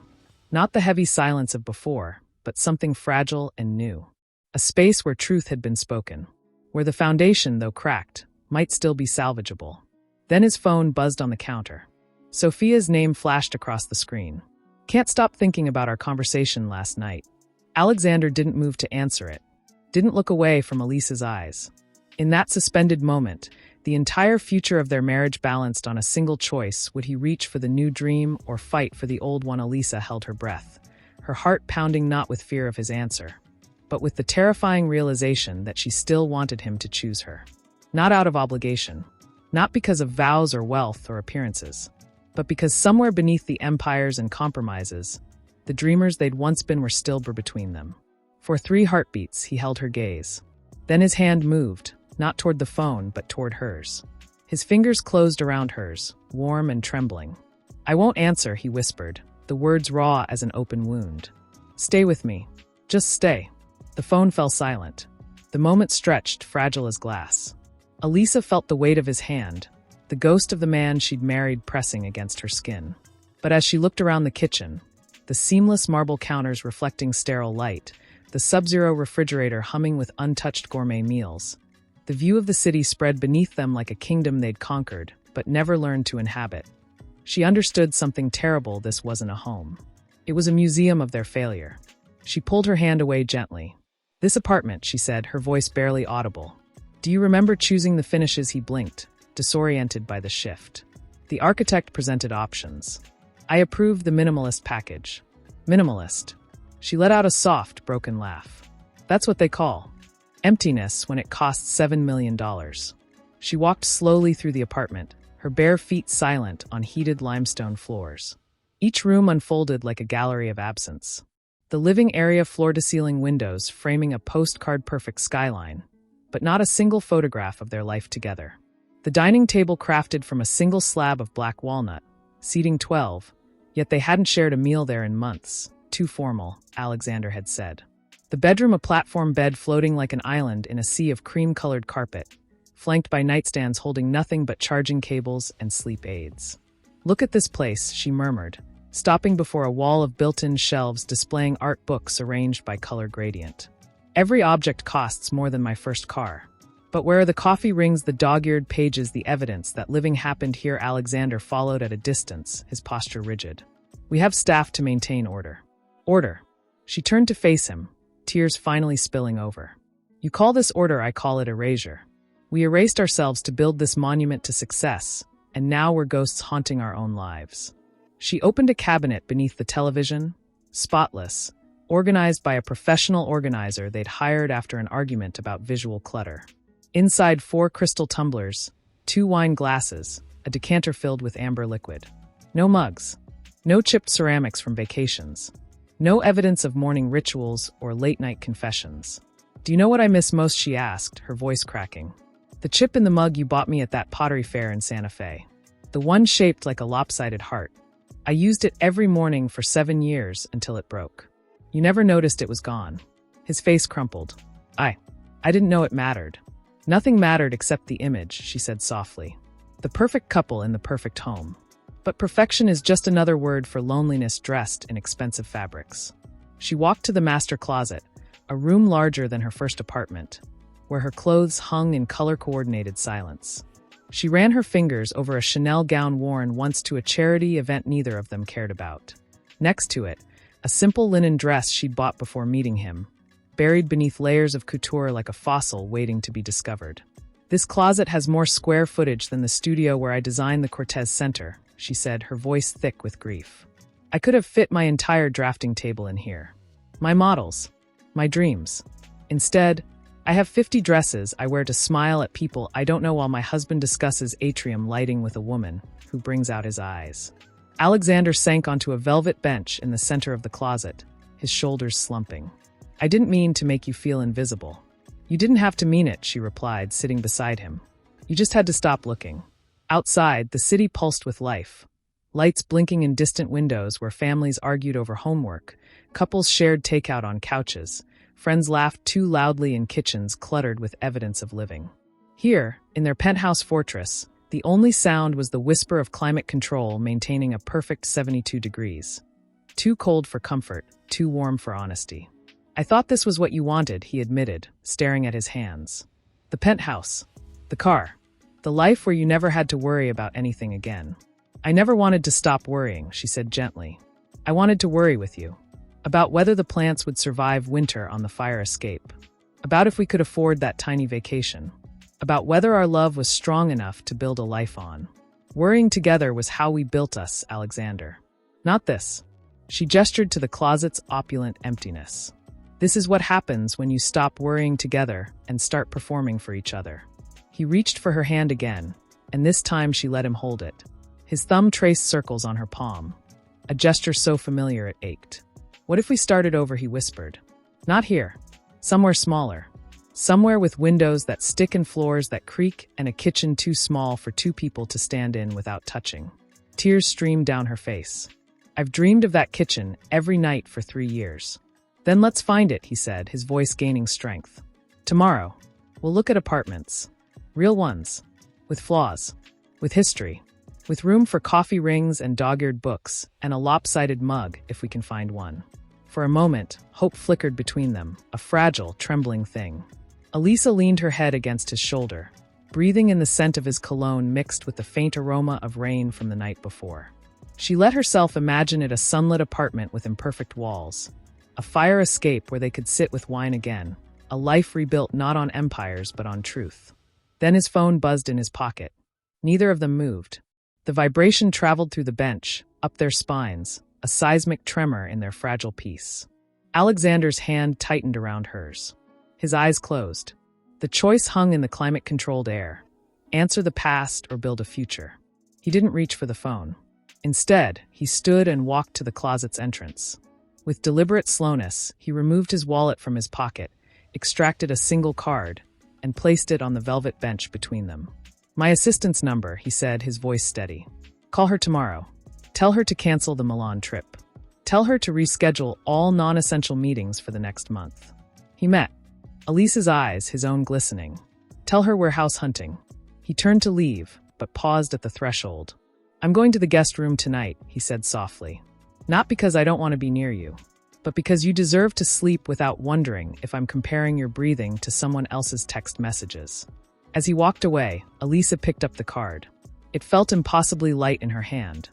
Speaker 1: Not the heavy silence of before, but something fragile and new. A space where truth had been spoken. Where the foundation, though cracked, might still be salvageable. Then his phone buzzed on the counter. Sophia's name flashed across the screen. Can't stop thinking about our conversation last night. Alexander didn't move to answer it. Didn't look away from Elisa's eyes. In that suspended moment, the entire future of their marriage balanced on a single choice. Would he reach for the new dream or fight for the old one? Elisa held her breath, her heart pounding not with fear of his answer, but with the terrifying realization that she still wanted him to choose her. Not out of obligation, not because of vows or wealth or appearances, but because somewhere beneath the empires and compromises, the dreamers they'd once been were still between them. For 3 heartbeats, he held her gaze. Then his hand moved, not toward the phone, but toward hers. His fingers closed around hers, warm and trembling. I won't answer, he whispered, the words raw as an open wound. Stay with me. Just stay. The phone fell silent. The moment stretched, fragile as glass. Elisa felt the weight of his hand, the ghost of the man she'd married pressing against her skin. But as she looked around the kitchen, the seamless marble counters reflecting sterile light, the sub-zero refrigerator humming with untouched gourmet meals, the view of the city spread beneath them like a kingdom they'd conquered, but never learned to inhabit. She understood something terrible. This wasn't a home. It was a museum of their failure. She pulled her hand away gently. This apartment, she said, her voice barely audible. Do you remember choosing the finishes? He blinked, disoriented by the shift. The architect presented options. I approved the minimalist package. Minimalist. She let out a soft, broken laugh. That's what they call emptiness when it costs $7 million. She walked slowly through the apartment, her bare feet silent on heated limestone floors. Each room unfolded like a gallery of absence. The living area, floor-to-ceiling windows framing a postcard-perfect skyline, but not a single photograph of their life together. The dining table crafted from a single slab of black walnut, seating 12, yet they hadn't shared a meal there in months. Too formal, Alexander had said. The bedroom, a platform bed floating like an island in a sea of cream-colored carpet, flanked by nightstands holding nothing but charging cables and sleep aids. Look at this place, she murmured, stopping before a wall of built-in shelves displaying art books arranged by color gradient. Every object costs more than my first car. But where are the coffee rings, the dog-eared pages, the evidence that living happened here? Alexander followed at a distance, his posture rigid. We have staff to maintain order. Order. She turned to face him, tears finally spilling over. You call this order, I call it erasure. We erased ourselves to build this monument to success, and now we're ghosts haunting our own lives. She opened a cabinet beneath the television, spotless, organized by a professional organizer they'd hired after an argument about visual clutter. Inside 4 crystal tumblers, 2 wine glasses, a decanter filled with amber liquid. No mugs. No chipped ceramics from vacations. No evidence of morning rituals or late-night confessions. Do you know what I miss most? She asked, her voice cracking. The chip in the mug you bought me at that pottery fair in Santa Fe. The one shaped like a lopsided heart. I used it every morning for 7 years until it broke. You never noticed it was gone. His face crumpled. I didn't know it mattered. Nothing mattered except the image, she said softly. The perfect couple in the perfect home. But perfection is just another word for loneliness dressed in expensive fabrics. She walked to the master closet, a room larger than her first apartment, where her clothes hung in color-coordinated silence. She ran her fingers over a Chanel gown worn once to a charity event neither of them cared about. Next to it, a simple linen dress she'd bought before meeting him, buried beneath layers of couture like a fossil waiting to be discovered. "This closet has more square footage than the studio where I designed the Cortez Center," she said, her voice thick with grief. "I could have fit my entire drafting table in here. My models. My dreams. Instead, I have 50 dresses I wear to smile at people I don't know while my husband discusses atrium lighting with a woman who brings out his eyes." Alexander sank onto a velvet bench in the center of the closet, his shoulders slumping. "I didn't mean to make you feel invisible." "You didn't have to mean it," she replied, sitting beside him. "You just had to stop looking." Outside, the city pulsed with life. Lights blinking in distant windows where families argued over homework, couples shared takeout on couches, friends laughed too loudly in kitchens cluttered with evidence of living. Here, in their penthouse fortress, the only sound was the whisper of climate control maintaining a perfect 72 degrees. Too cold for comfort, too warm for honesty. "I thought this was what you wanted," he admitted, staring at his hands. "The penthouse. The car. The life where you never had to worry about anything again." "I never wanted to stop worrying," she said gently. "I wanted to worry with you. About whether the plants would survive winter on the fire escape. About if we could afford that tiny vacation. About whether our love was strong enough to build a life on. Worrying together was how we built us, Alexander. Not this." She gestured to the closet's opulent emptiness. "This is what happens when you stop worrying together and start performing for each other." He reached for her hand again, and this time she let him hold it. His thumb traced circles on her palm, a gesture so familiar it ached. "What if we started over?" he whispered. "Not here. Somewhere smaller. Somewhere with windows that stick and floors that creak and a kitchen too small for two people to stand in without touching." Tears streamed down her face. "I've dreamed of that kitchen every night for 3 years." "Then let's find it," he said, his voice gaining strength. "Tomorrow, we'll look at apartments. Real ones. With flaws. With history. With room for coffee rings and dog-eared books, and a lopsided mug if we can find one." For a moment, hope flickered between them, a fragile, trembling thing. Elisa leaned her head against his shoulder, breathing in the scent of his cologne mixed with the faint aroma of rain from the night before. She let herself imagine it a sunlit apartment with imperfect walls, a fire escape where they could sit with wine again, a life rebuilt not on empires but on truth. Then his phone buzzed in his pocket. Neither of them moved. The vibration traveled through the bench, up their spines, a seismic tremor in their fragile peace. Alexander's hand tightened around hers. His eyes closed. The choice hung in the climate-controlled air. Answer the past or build a future. He didn't reach for the phone. Instead, he stood and walked to the closet's entrance. With deliberate slowness, he removed his wallet from his pocket, extracted a single card, and placed it on the velvet bench between them. "My assistant's number," he said, his voice steady. "Call her tomorrow. Tell her to cancel the Milan trip. Tell her to reschedule all non-essential meetings for the next month." He met Elisa's eyes, his own glistening. "Tell her we're house hunting." He turned to leave, but paused at the threshold. "I'm going to the guest room tonight," he said softly. "Not because I don't want to be near you, but because you deserve to sleep without wondering if I'm comparing your breathing to someone else's text messages." As he walked away, Elisa picked up the card. It felt impossibly light in her hand,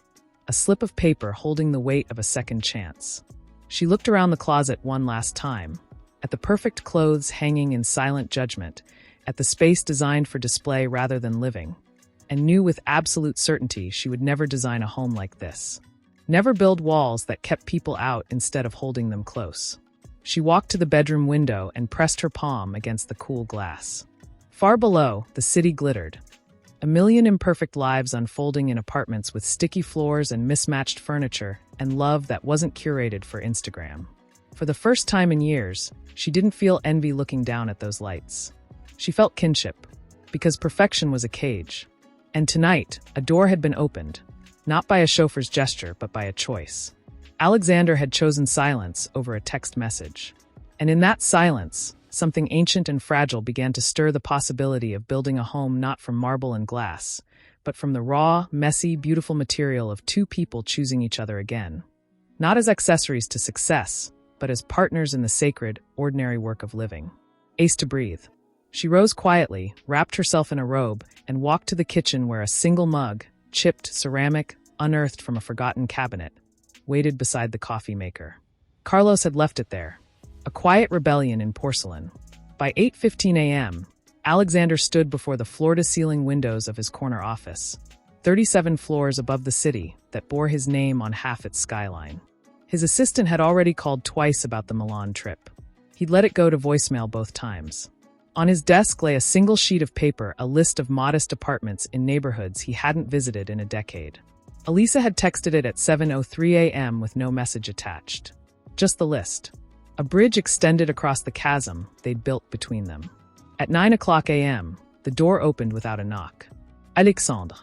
Speaker 1: a slip of paper holding the weight of a second chance. She looked around the closet one last time, at the perfect clothes hanging in silent judgment, at the space designed for display rather than living, and knew with absolute certainty she would never design a home like this. Never build walls that kept people out instead of holding them close. She walked to the bedroom window and pressed her palm against the cool glass. Far below, the city glittered. A million imperfect lives unfolding in apartments with sticky floors and mismatched furniture, and love that wasn't curated for Instagram. For the first time in years, she didn't feel envy looking down at those lights. She felt kinship, because perfection was a cage. And tonight, a door had been opened, not by a chauffeur's gesture, but by a choice. Alexander had chosen silence over a text message. And in that silence, something ancient and fragile began to stir the possibility of building a home not from marble and glass, but from the raw, messy, beautiful material of two people choosing each other again. Not as accessories to success, but as partners in the sacred, ordinary work of living. Ace to breathe. She rose quietly, wrapped herself in a robe, and walked to the kitchen where a single mug, chipped ceramic, unearthed from a forgotten cabinet, waited beside the coffee maker. Carlos had left it there, a quiet rebellion in porcelain. By 8:15 a.m., Alexander stood before the floor-to-ceiling windows of his corner office, 37 floors above the city, that bore his name on half its skyline. His assistant had already called twice about the Milan trip. He'd let it go to voicemail both times. On his desk lay a single sheet of paper, a list of modest apartments in neighborhoods he hadn't visited in a decade. Elisa had texted it at 7:03 a.m. with no message attached. Just the list. A bridge extended across the chasm they'd built between them. At 9:00 a.m., the door opened without a knock. Alexandre.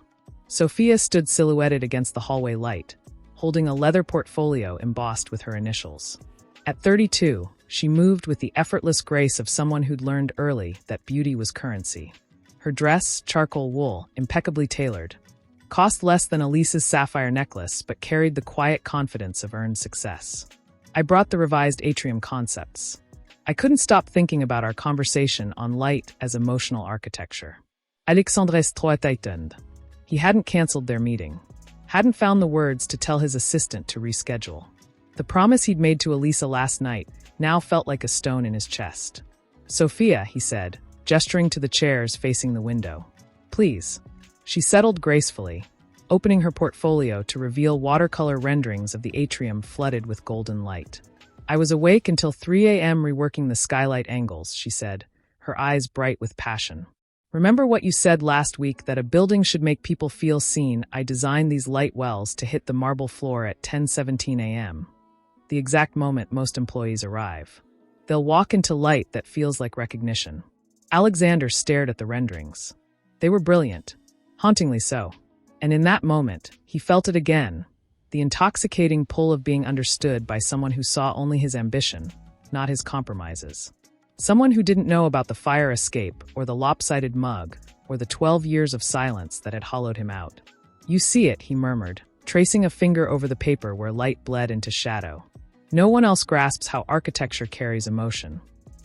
Speaker 1: Sophia stood silhouetted against the hallway light, holding a leather portfolio embossed with her initials. At 32, she moved with the effortless grace of someone who'd learned early that beauty was currency. Her dress, charcoal wool, impeccably tailored, cost less than Elisa's sapphire necklace but carried the quiet confidence of earned success. I brought the revised atrium concepts. I couldn't stop thinking about our conversation on light as emotional architecture. Alexandre est trop étonné. He hadn't canceled their meeting, hadn't found the words to tell his assistant to reschedule. The promise he'd made to Elisa last night now felt like a stone in his chest. Sophia, he said, gesturing to the chairs facing the window. Please. She settled gracefully, opening her portfolio to reveal watercolor renderings of the atrium flooded with golden light. I was awake until 3 a.m. reworking the skylight angles, she said, her eyes bright with passion. Remember what you said last week that a building should make people feel seen? I designed these light wells to hit the marble floor at 10:17 a.m. The exact moment most employees arrive. They'll walk into light that feels like recognition. Alexander stared at the renderings. They were brilliant, hauntingly so. And in that moment, he felt it again, the intoxicating pull of being understood by someone who saw only his ambition, not his compromises. Someone who didn't know about the fire escape or the lopsided mug or the 12 years of silence that had hollowed him out. You see it, he murmured, tracing a finger over the paper where light bled into shadow. No one else grasps how architecture carries emotion.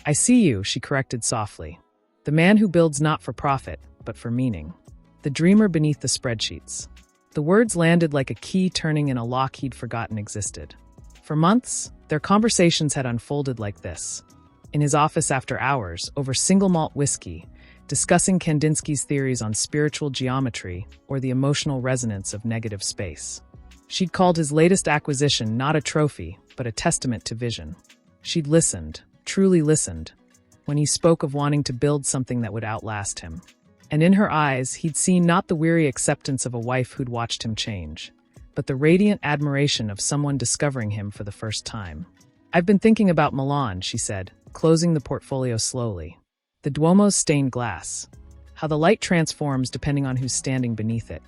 Speaker 1: I see you, she corrected softly. The man who builds not for profit, but for meaning. The dreamer beneath the spreadsheets. The words landed like a key turning in a lock he'd forgotten existed. For months, their conversations had unfolded like this. In his office after hours, over single malt whiskey, discussing Kandinsky's theories on spiritual geometry or the emotional resonance of negative space. She'd called his latest acquisition not a trophy, but a testament to vision. She'd listened, truly listened, when he spoke of wanting to build something that would outlast him. And in her eyes, he'd seen not the weary acceptance of a wife who'd watched him change, but the radiant admiration of someone discovering him for the first time. I've been thinking about Milan, she said, closing the portfolio slowly. The Duomo's stained glass. How the light transforms depending on who's standing beneath it.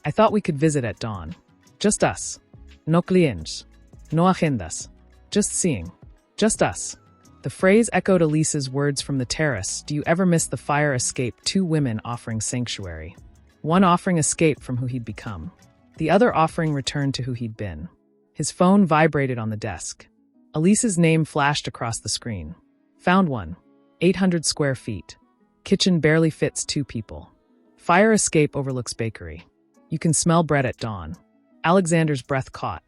Speaker 1: I thought we could visit at dawn. Just us. No clientes. No agendas. Just seeing. Just us. The phrase echoed Elisa's words from the terrace. Do you ever miss the fire escape? Two women offering sanctuary. One offering escape from who he'd become. The other offering return to who he'd been. His phone vibrated on the desk. Elisa's name flashed across the screen. Found one. 800 square feet. Kitchen barely fits two people. Fire escape overlooks bakery. You can smell bread at dawn. Alexander's breath caught.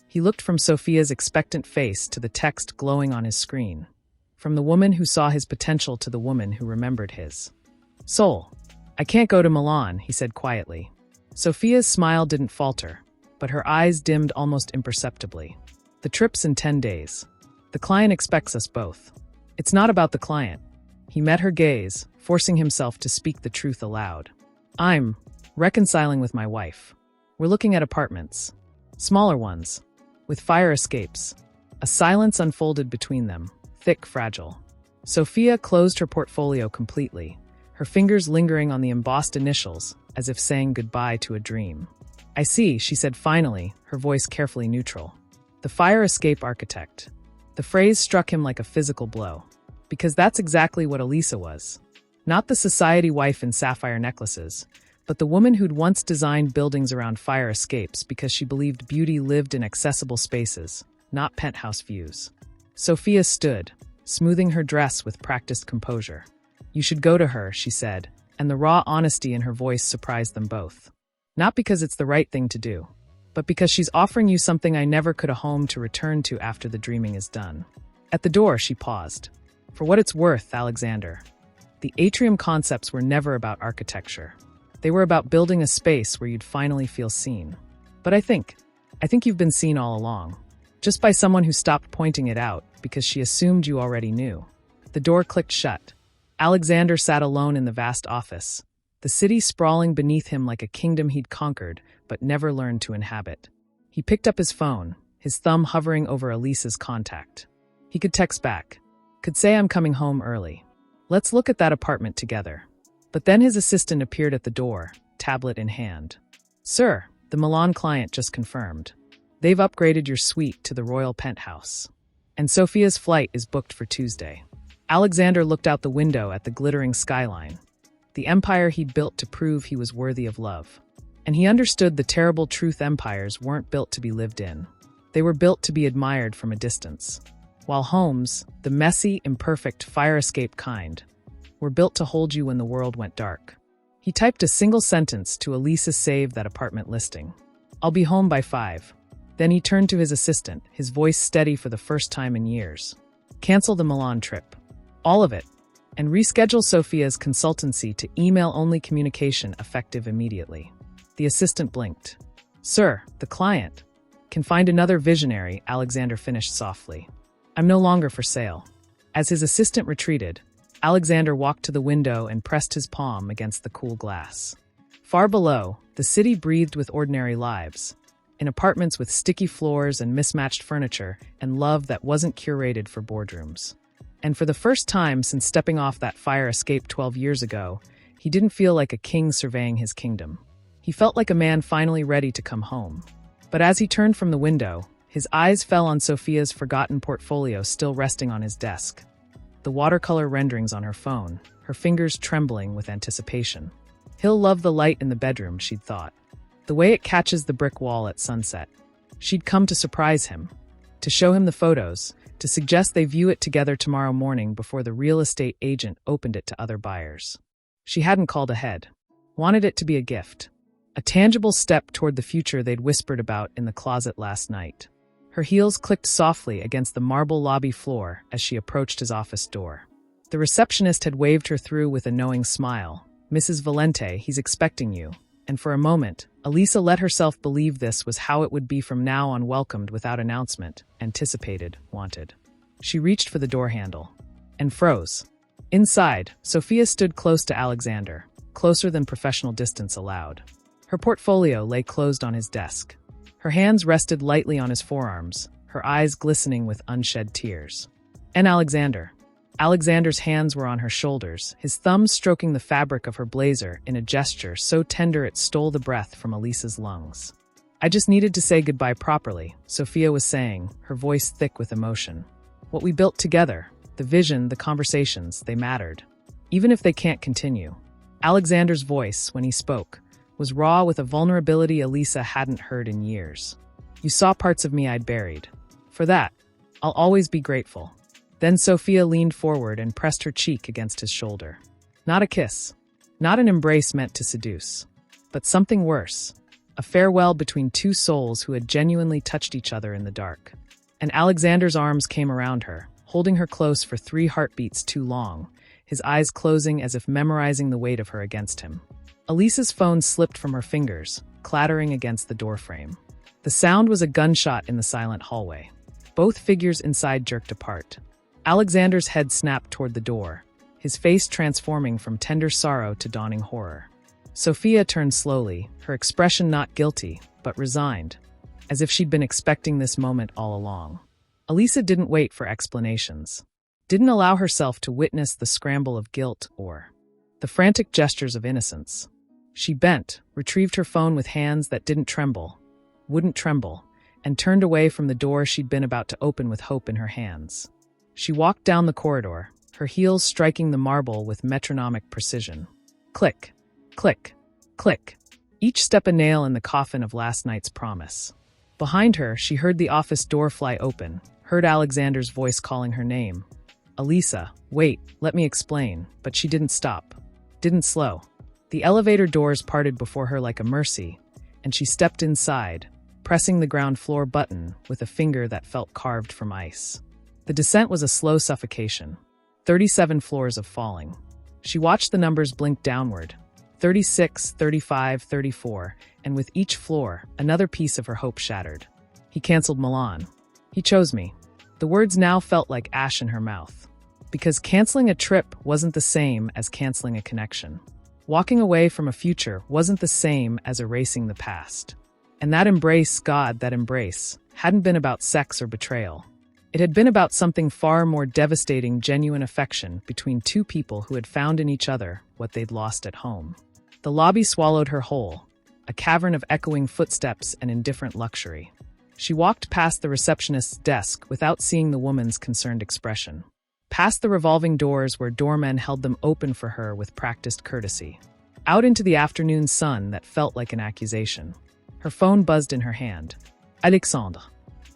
Speaker 1: He looked from Sophia's expectant face to the text glowing on his screen. From the woman who saw his potential to the woman who remembered his soul. I can't go to Milan, he said quietly. Sophia's smile didn't falter, but her eyes dimmed almost imperceptibly. The trip's in 10 days. The client expects us both. It's not about the client. He met her gaze, forcing himself to speak the truth aloud. I'm reconciling with my wife. We're looking at apartments. Smaller ones. With fire escapes. A silence unfolded between them, thick, fragile. Sophia closed her portfolio completely, her fingers lingering on the embossed initials, as if saying goodbye to a dream. I see, she said finally, her voice carefully neutral. The fire escape architect. The phrase struck him like a physical blow. Because that's exactly what Elisa was. Not the society wife in sapphire necklaces, but the woman who'd once designed buildings around fire escapes because she believed beauty lived in accessible spaces, not penthouse views. Sophia stood, smoothing her dress with practiced composure. "You should go to her," she said, and the raw honesty in her voice surprised them both. "Not because it's the right thing to do, but because she's offering you something I never could, a home to return to after the dreaming is done." At the door, she paused. "For what it's worth, Alexander, the atrium concepts were never about architecture. They were about building a space where you'd finally feel seen. But I think you've been seen all along, just by someone who stopped pointing it out because she assumed you already knew." The door clicked shut. Alexander sat alone in the vast office, the city sprawling beneath him like a kingdom he'd conquered but never learned to inhabit. He picked up his phone, his thumb hovering over Elisa's contact. He could text back, could say, "I'm coming home early. Let's look at that apartment together." But then his assistant appeared at the door, tablet in hand. "Sir, the Milan client just confirmed. They've upgraded your suite to the royal penthouse. And Sophia's flight is booked for Tuesday." Alexander looked out the window at the glittering skyline, the empire he'd built to prove he was worthy of love. And he understood the terrible truth: empires weren't built to be lived in. They were built to be admired from a distance. While homes, the messy, imperfect, fire escape kind, were built to hold you when the world went dark. He typed a single sentence to Elisa: "Save that apartment listing. I'll be home by 5. Then he turned to his assistant, his voice steady for the first time in years. "Cancel the Milan trip. All of it. And reschedule Sophia's consultancy to email-only communication, effective immediately." The assistant blinked. "Sir, the client can find another visionary," Alexander finished softly. "I'm no longer for sale." As his assistant retreated, Alexander walked to the window and pressed his palm against the cool glass. Far below, the city breathed with ordinary lives, in apartments with sticky floors and mismatched furniture and love that wasn't curated for boardrooms. And for the first time since stepping off that fire escape 12 years ago, he didn't feel like a king surveying his kingdom. He felt like a man finally ready to come home. But as he turned from the window, his eyes fell on Sophia's forgotten portfolio still resting on his desk. The watercolor renderings on her phone, her fingers trembling with anticipation. He'll love the light in the bedroom, she'd thought. The way it catches the brick wall at sunset. She'd come to surprise him, to show him the photos, to suggest they view it together tomorrow morning before the real estate agent opened it to other buyers. She hadn't called ahead. Wanted it to be a gift. A tangible step toward the future they'd whispered about in the closet last night. Her heels clicked softly against the marble lobby floor as she approached his office door. The receptionist had waved her through with a knowing smile. "Mrs. Valente, he's expecting you." And for a moment, Elisa let herself believe this was how it would be from now on, welcomed without announcement, anticipated, wanted. She reached for the door handle and froze. Inside, Sophia stood close to Alexander, closer than professional distance allowed. Her portfolio lay closed on his desk. Her hands rested lightly on his forearms, her eyes glistening with unshed tears. And Alexander's hands were on her shoulders, his thumbs stroking the fabric of her blazer in a gesture so tender it stole the breath from Elisa's lungs. "I just needed to say goodbye properly," Sophia was saying, her voice thick with emotion. "What we built together, the vision, the conversations, they mattered. Even if they can't continue." Alexander's voice, when he spoke, was raw with a vulnerability Elisa hadn't heard in years. "You saw parts of me I'd buried. For that, I'll always be grateful." Then Sophia leaned forward and pressed her cheek against his shoulder. Not a kiss, not an embrace meant to seduce, but something worse, a farewell between two souls who had genuinely touched each other in the dark. And Alexander's arms came around her, holding her close for 3 heartbeats too long, his eyes closing as if memorizing the weight of her against him. Elisa's phone slipped from her fingers, clattering against the doorframe. The sound was a gunshot in the silent hallway. Both figures inside jerked apart. Alexander's head snapped toward the door, his face transforming from tender sorrow to dawning horror. Sophia turned slowly, her expression not guilty, but resigned, as if she'd been expecting this moment all along. Elisa didn't wait for explanations, didn't allow herself to witness the scramble of guilt or the frantic gestures of innocence. She bent, retrieved her phone with hands that wouldn't tremble, and turned away from the door she'd been about to open with hope in her hands. She walked down the corridor, her heels striking the marble with metronomic precision. Click, click, Click. Each step a nail in the coffin of last night's promise. Behind her, she heard the office door fly open, heard Alexander's voice calling her name. Elisa, wait, let me explain, but she didn't stop. Didn't slow. The elevator doors parted before her like a mercy, and she stepped inside, pressing the ground floor button with a finger that felt carved from ice. The descent was a slow suffocation. 37 floors of falling. She watched the numbers blink downward. 36, 35, 34, and with each floor, another piece of her hope shattered. He canceled Milan. He chose me. The words now felt like ash in her mouth. Because canceling a trip wasn't the same as canceling a connection. Walking away from a future wasn't the same as erasing the past. And that embrace, God, that embrace, hadn't been about sex or betrayal. It had been about something far more devastating, genuine affection between two people who had found in each other what they'd lost at home. The lobby swallowed her whole, a cavern of echoing footsteps and indifferent luxury. She walked past the receptionist's desk without seeing the woman's concerned expression. Past the revolving doors where doormen held them open for her with practiced courtesy. Out into the afternoon sun that felt like an accusation. Her phone buzzed in her hand. Alexandre.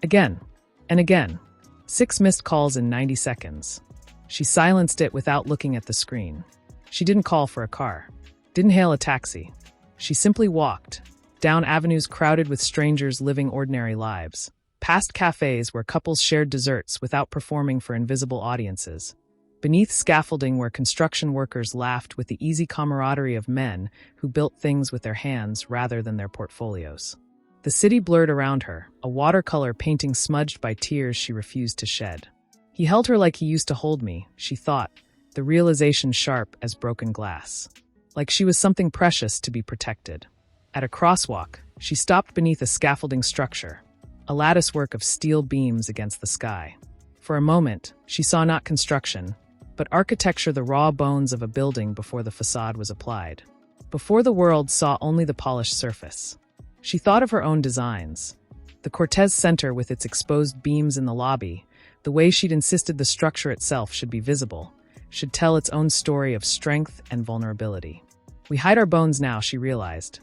Speaker 1: Again. And again. 6 missed calls in 90 seconds. She silenced it without looking at the screen. She didn't call for a car. Didn't hail a taxi. She simply walked. Down avenues crowded with strangers living ordinary lives. Past cafes where couples shared desserts without performing for invisible audiences. Beneath scaffolding where construction workers laughed with the easy camaraderie of men who built things with their hands rather than their portfolios. The city blurred around her, a watercolor painting smudged by tears she refused to shed. He held her like he used to hold me, she thought, the realization sharp as broken glass. Like she was something precious to be protected. At a crosswalk, she stopped beneath a scaffolding structure, a latticework of steel beams against the sky. For a moment, she saw not construction, but architecture, the raw bones of a building before the facade was applied. Before the world saw only the polished surface. She thought of her own designs. The Cortez Center with its exposed beams in the lobby, the way she'd insisted the structure itself should be visible, should tell its own story of strength and vulnerability. We hide our bones now, she realized.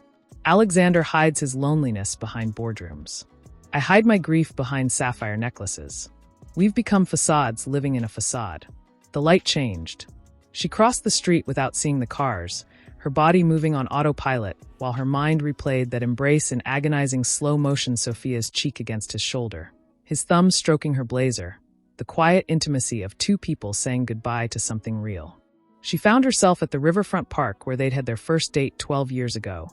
Speaker 1: Alexander hides his loneliness behind boardrooms. I hide my grief behind sapphire necklaces. We've become facades living in a facade. The light changed. She crossed the street without seeing the cars, her body moving on autopilot, while her mind replayed that embrace in agonizing slow motion, Sophia's cheek against his shoulder, his thumb stroking her blazer, the quiet intimacy of two people saying goodbye to something real. She found herself at the riverfront park where they'd had their first date 12 years ago.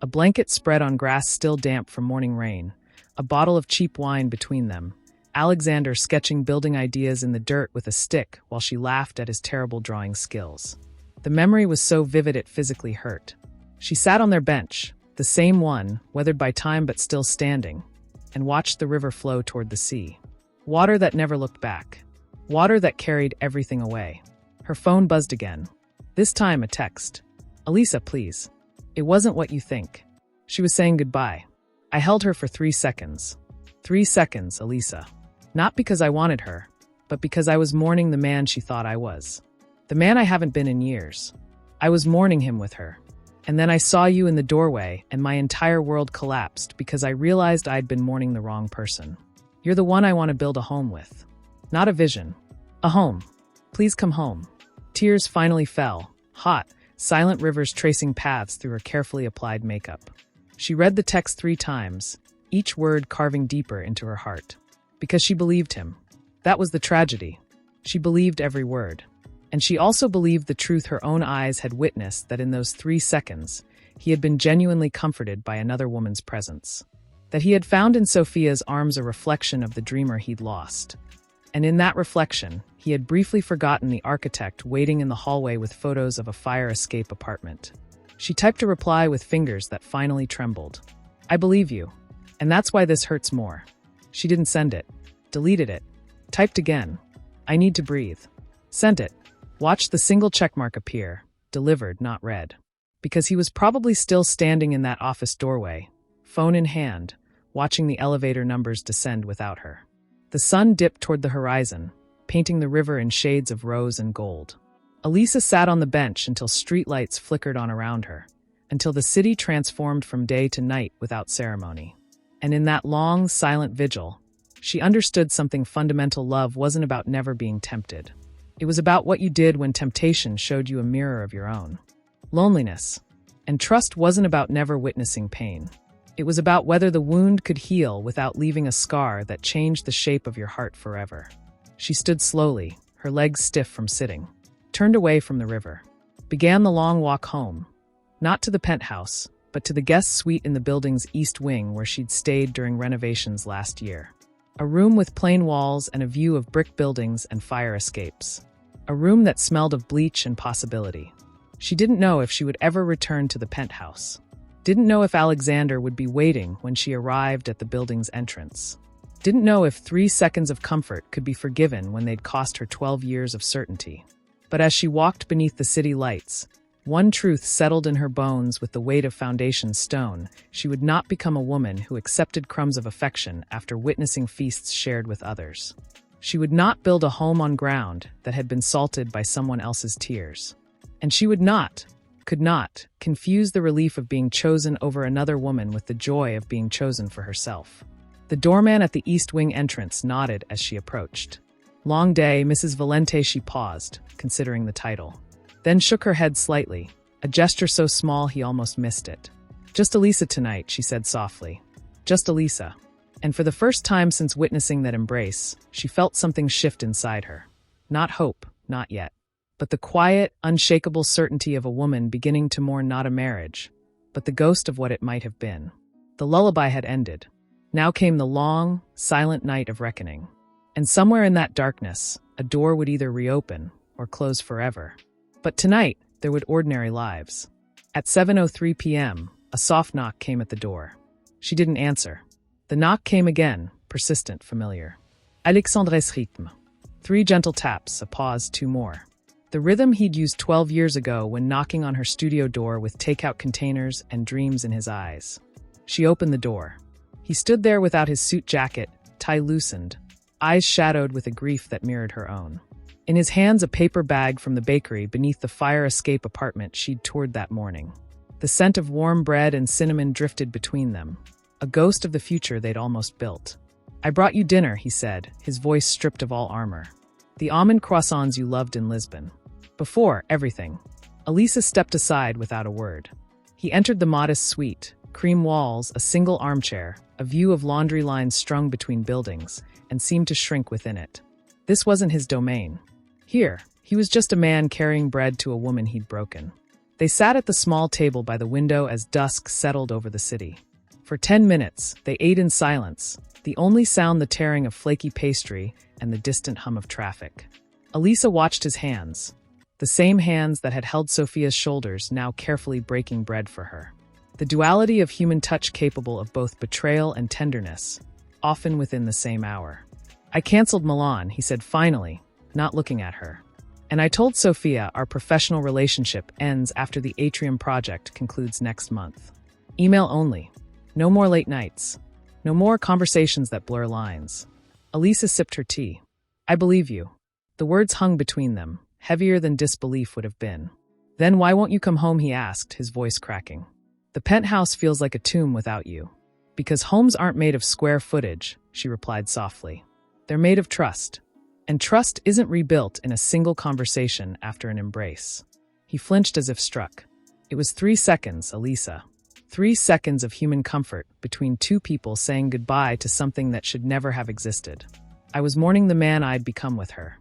Speaker 1: A blanket spread on grass still damp from morning rain, a bottle of cheap wine between them, Alexander sketching building ideas in the dirt with a stick while she laughed at his terrible drawing skills. The memory was so vivid it physically hurt. She sat on their bench, the same one, weathered by time but still standing, and watched the river flow toward the sea. Water that never looked back. Water that carried everything away. Her phone buzzed again. This time a text. Elisa, please. It wasn't what you think. She was saying goodbye. I held her for 3 seconds. 3 seconds, Elisa. Not because I wanted her, but because I was mourning the man she thought I was. The man I haven't been in years. I was mourning him with her. And then I saw you in the doorway and my entire world collapsed because I realized I'd been mourning the wrong person. You're the one I want to build a home with. Not a vision. A home. Please come home. Tears finally fell, hot, silent rivers tracing paths through her carefully applied makeup. She read the text 3 times, each word carving deeper into her heart. Because she believed him. That was the tragedy. She believed every word. And she also believed the truth her own eyes had witnessed, that in those 3 seconds, he had been genuinely comforted by another woman's presence. That he had found in Sophia's arms a reflection of the dreamer he'd lost. And in that reflection, he had briefly forgotten the architect waiting in the hallway with photos of a fire escape apartment. She typed a reply with fingers that finally trembled. I believe you. And that's why this hurts more. She didn't send it. Deleted it. Typed again. I need to breathe. Sent it. Watched the single checkmark appear. Delivered, not read. Because he was probably still standing in that office doorway, phone in hand, watching the elevator numbers descend without her. The sun dipped toward the horizon, painting the river in shades of rose and gold. Elisa sat on the bench until streetlights flickered on around her, until the city transformed from day to night without ceremony. And in that long, silent vigil, she understood something fundamental: love wasn't about never being tempted. It was about what you did when temptation showed you a mirror of your own. Loneliness and trust wasn't about never witnessing pain. It was about whether the wound could heal without leaving a scar that changed the shape of your heart forever. She stood slowly, her legs stiff from sitting, turned away from the river, began the long walk home, not to the penthouse, but to the guest suite in the building's east wing where she'd stayed during renovations last year. A room with plain walls and a view of brick buildings and fire escapes. A room that smelled of bleach and possibility. She didn't know if she would ever return to the penthouse. Didn't know if Alexander would be waiting when she arrived at the building's entrance. Didn't know if 3 seconds of comfort could be forgiven when they'd cost her 12 years of certainty. But as she walked beneath the city lights, one truth settled in her bones with the weight of foundation stone: she would not become a woman who accepted crumbs of affection after witnessing feasts shared with others. She would not build a home on ground that had been salted by someone else's tears. And she would not, could not, confuse the relief of being chosen over another woman with the joy of being chosen for herself. The doorman at the East Wing entrance nodded as she approached. Long day, Mrs. Valente, she paused, considering the title. Then shook her head slightly, a gesture so small he almost missed it. Just Elisa tonight, she said softly. Just Elisa. And for the first time since witnessing that embrace, she felt something shift inside her. Not hope, not yet. But the quiet, unshakable certainty of a woman beginning to mourn not a marriage, but the ghost of what it might have been. The lullaby had ended. Now came the long, silent night of reckoning. And somewhere in that darkness, a door would either reopen or close forever. But tonight, there would ordinary lives. At 7:03 p.m., a soft knock came at the door. She didn't answer. The knock came again, persistent, familiar. Alexandre's rythme. 3 gentle taps, a pause, 2 more. The rhythm he'd used 12 years ago when knocking on her studio door with takeout containers and dreams in his eyes. She opened the door. He stood there without his suit jacket, tie loosened, eyes shadowed with a grief that mirrored her own. In his hands, a paper bag from the bakery beneath the fire escape apartment she'd toured that morning. The scent of warm bread and cinnamon drifted between them, a ghost of the future they'd almost built. I brought you dinner, he said, his voice stripped of all armor. The almond croissants you loved in Lisbon. Before everything, Elisa stepped aside without a word. He entered the modest suite, cream walls, a single armchair, a view of laundry lines strung between buildings, and seemed to shrink within it. This wasn't his domain. Here, he was just a man carrying bread to a woman he'd broken. They sat at the small table by the window as dusk settled over the city. For 10 minutes, they ate in silence, the only sound the tearing of flaky pastry and the distant hum of traffic. Elisa watched his hands, the same hands that had held Sophia's shoulders, now carefully breaking bread for her. The duality of human touch capable of both betrayal and tenderness, often within the same hour. I canceled Milan, he said finally, not looking at her. And I told Sophia our professional relationship ends after the Atrium project concludes next month. Email only. No more late nights. No more conversations that blur lines. Elisa sipped her tea. I believe you. The words hung between them, heavier than disbelief would have been. Then why won't you come home, he asked, his voice cracking. The penthouse feels like a tomb without you. Because homes aren't made of square footage, she replied softly. They're made of trust. And trust isn't rebuilt in a single conversation after an embrace. He flinched as if struck. It was 3 seconds, Elisa. 3 seconds of human comfort between 2 people saying goodbye to something that should never have existed. I was mourning the man I'd become with her.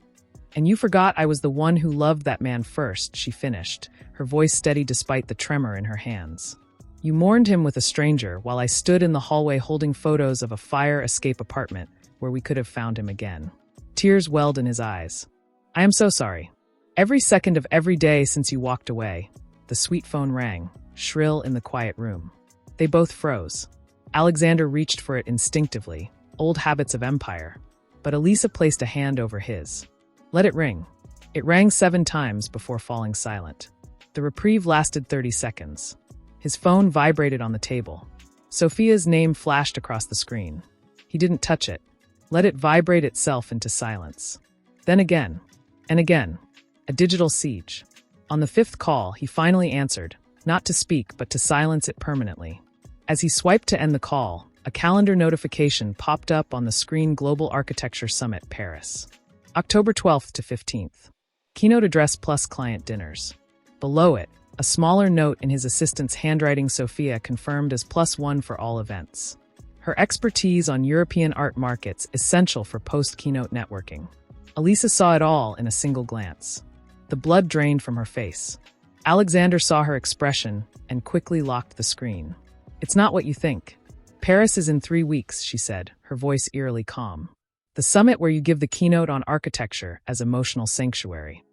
Speaker 1: And you forgot I was the one who loved that man first, she finished, her voice steady despite the tremor in her hands. You mourned him with a stranger while I stood in the hallway holding photos of a fire escape apartment where we could have found him again. Tears welled in his eyes. I am so sorry. Every second of every day since you walked away. The sweet phone rang, shrill in the quiet room. They both froze. Alexander reached for it instinctively, old habits of empire. But Elisa placed a hand over his. Let it ring. It rang 7 times before falling silent. The reprieve lasted 30 seconds. His phone vibrated on the table. Sophia's name flashed across the screen. He didn't touch it. Let it vibrate itself into silence. Then again, and again, a digital siege. On the 5th call, he finally answered, not to speak, but to silence it permanently. As he swiped to end the call, a calendar notification popped up on the screen: Global Architecture Summit, Paris. October 12th to 15th. Keynote address plus client dinners. Below it, a smaller note in his assistant's handwriting: Sophia confirmed as +1 for all events. Her expertise on European art markets essential for post-keynote networking. Elisa saw it all in a single glance. The blood drained from her face. Alexander saw her expression and quickly locked the screen. "It's not what you think. Paris is in 3 weeks," she said, her voice eerily calm. "The summit where you give the keynote on architecture as emotional sanctuary.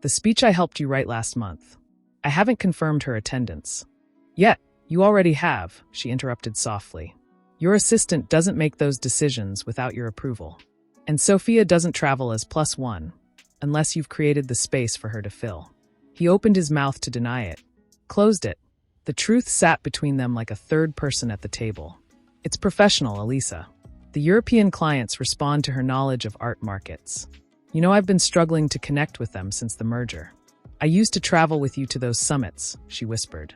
Speaker 1: The speech I helped you write last month. I haven't confirmed her attendance." "Yet, you already have," she interrupted softly. "Your assistant doesn't make those decisions without your approval. And Sophia doesn't travel as +1, unless you've created the space for her to fill." He opened his mouth to deny it, closed it. The truth sat between them like a third person at the table. "It's professional, Elisa. The European clients respond to her knowledge of art markets. You know, I've been struggling to connect with them since the merger. I used to travel with you to those summits," she whispered.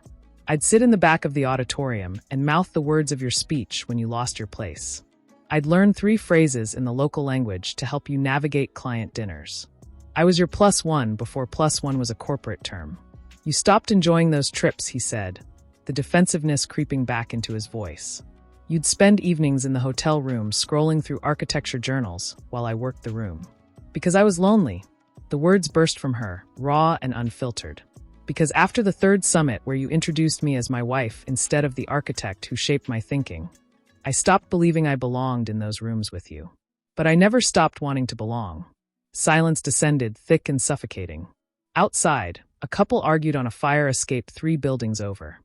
Speaker 1: "I'd sit in the back of the auditorium and mouth the words of your speech when you lost your place. I'd learn 3 phrases in the local language to help you navigate client dinners. I was your +1 before +1 was a corporate term. You stopped enjoying those trips," he said, the defensiveness creeping back into his voice. "You'd spend evenings in the hotel room scrolling through architecture journals while I worked the room. Because I was lonely." The words burst from her, raw and unfiltered. "Because after the 3rd summit where you introduced me as my wife instead of the architect who shaped my thinking, I stopped believing I belonged in those rooms with you. But I never stopped wanting to belong." Silence descended, thick and suffocating. Outside, a couple argued on a fire escape 3 buildings over,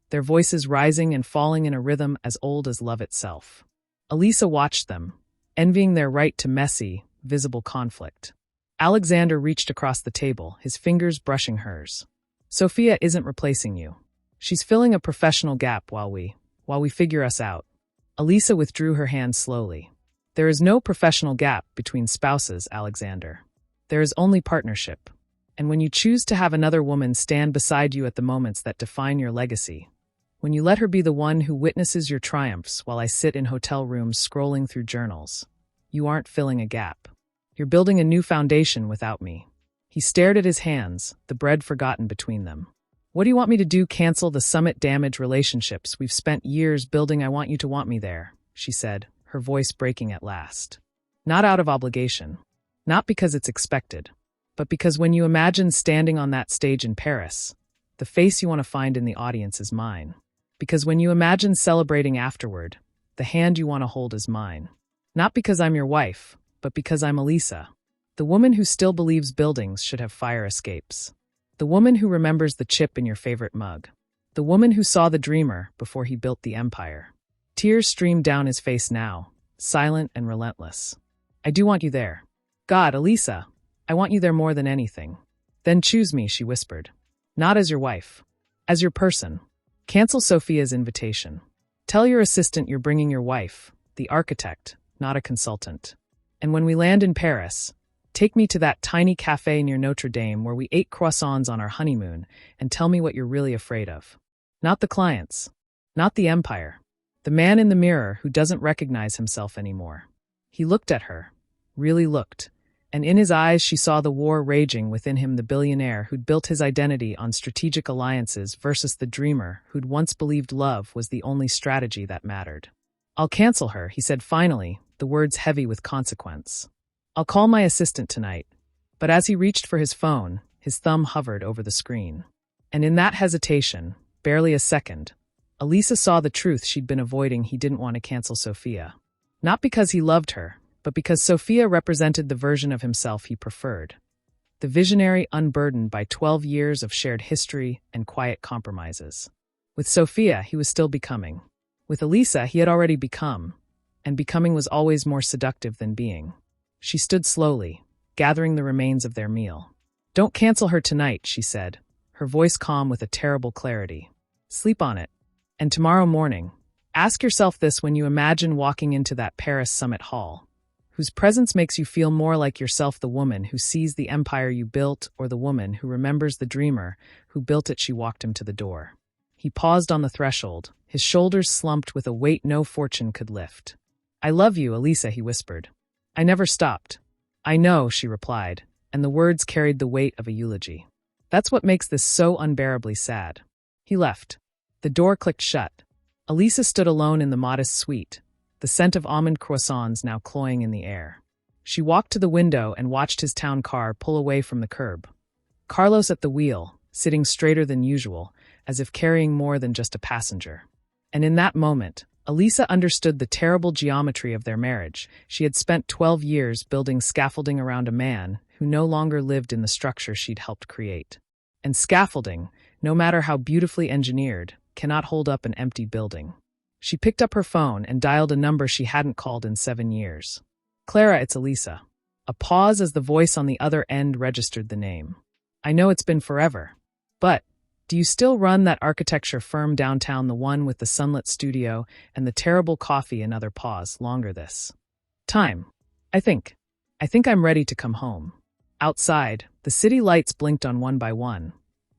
Speaker 1: their voices rising and falling in a rhythm as old as love itself. Elisa watched them, envying their right to messy, visible conflict. Alexander reached across the table, his fingers brushing hers. "Sophia isn't replacing you. She's filling a professional gap while we figure us out." Elisa withdrew her hand slowly. "There is no professional gap between spouses, Alexander. There is only partnership. And when you choose to have another woman stand beside you at the moments that define your legacy, when you let her be the one who witnesses your triumphs while I sit in hotel rooms scrolling through journals, you aren't filling a gap. You're building a new foundation without me." He stared at his hands, the bread forgotten between them. "What do you want me to do? Cancel the summit? Damage relationships we've spent years building? I want you to want me there," she said, her voice breaking at last. "Not out of obligation. Not because it's expected. But because when you imagine standing on that stage in Paris, the face you want to find in the audience is mine. Because when you imagine celebrating afterward, the hand you want to hold is mine. Not because I'm your wife, but because I'm Elisa. The woman who still believes buildings should have fire escapes. The woman who remembers the chip in your favorite mug. The woman who saw the dreamer before he built the empire." Tears streamed down his face now, silent and relentless. "I do want you there. God, Elisa, I want you there more than anything." "Then choose me," she whispered. "Not as your wife. As your person. Cancel Sophia's invitation. Tell your assistant you're bringing your wife, the architect, not a consultant. And when we land in Paris, take me to that tiny cafe near Notre Dame where we ate croissants on our honeymoon and tell me what you're really afraid of. Not the clients. Not the empire. The man in the mirror who doesn't recognize himself anymore." He looked at her, really looked, and in his eyes she saw the war raging within him, the billionaire who'd built his identity on strategic alliances versus the dreamer who'd once believed love was the only strategy that mattered. "I'll cancel her," he said finally, the words heavy with consequence. "I'll call my assistant tonight." But as he reached for his phone, his thumb hovered over the screen. And in that hesitation, barely a second, Elisa saw the truth she'd been avoiding. He didn't want to cancel Sophia. Not because he loved her, but because Sophia represented the version of himself he preferred. The visionary unburdened by 12 years of shared history and quiet compromises. With Sophia, he was still becoming. With Elisa, he had already become, and becoming was always more seductive than being. She stood slowly, gathering the remains of their meal. "Don't cancel her tonight," she said, her voice calm with a terrible clarity. "Sleep on it. And tomorrow morning, ask yourself this when you imagine walking into that Paris summit hall. whose presence makes you feel more like yourself, the woman who sees the empire you built, or the woman who remembers the dreamer who built it. She walked him to the door. He paused on the threshold, his shoulders slumped with a weight no fortune could lift. "I love you, Elisa," he whispered. "I never stopped." "I know," she replied, and the words carried the weight of a eulogy. "That's what makes this so unbearably sad." He left. The door clicked shut. Elisa stood alone in the modest suite, the scent of almond croissants now cloying in the air. She walked to the window and watched his town car pull away from the curb. Carlos at the wheel, sitting straighter than usual, as if carrying more than just a passenger. And in that moment, Elisa understood the terrible geometry of their marriage. She had spent 12 years building scaffolding around a man who no longer lived in the structure she'd helped create. And scaffolding, no matter how beautifully engineered, cannot hold up an empty building. She picked up her phone and dialed a number she hadn't called in 7 years. "Clara, it's Elisa." A pause as the voice on the other end registered the name. "I know it's been forever. But, do you still run that architecture firm downtown, the one with the sunlit studio and the terrible coffee?" Another pause, longer this time. I think I'm ready to come home." Outside, the city lights blinked on one by one,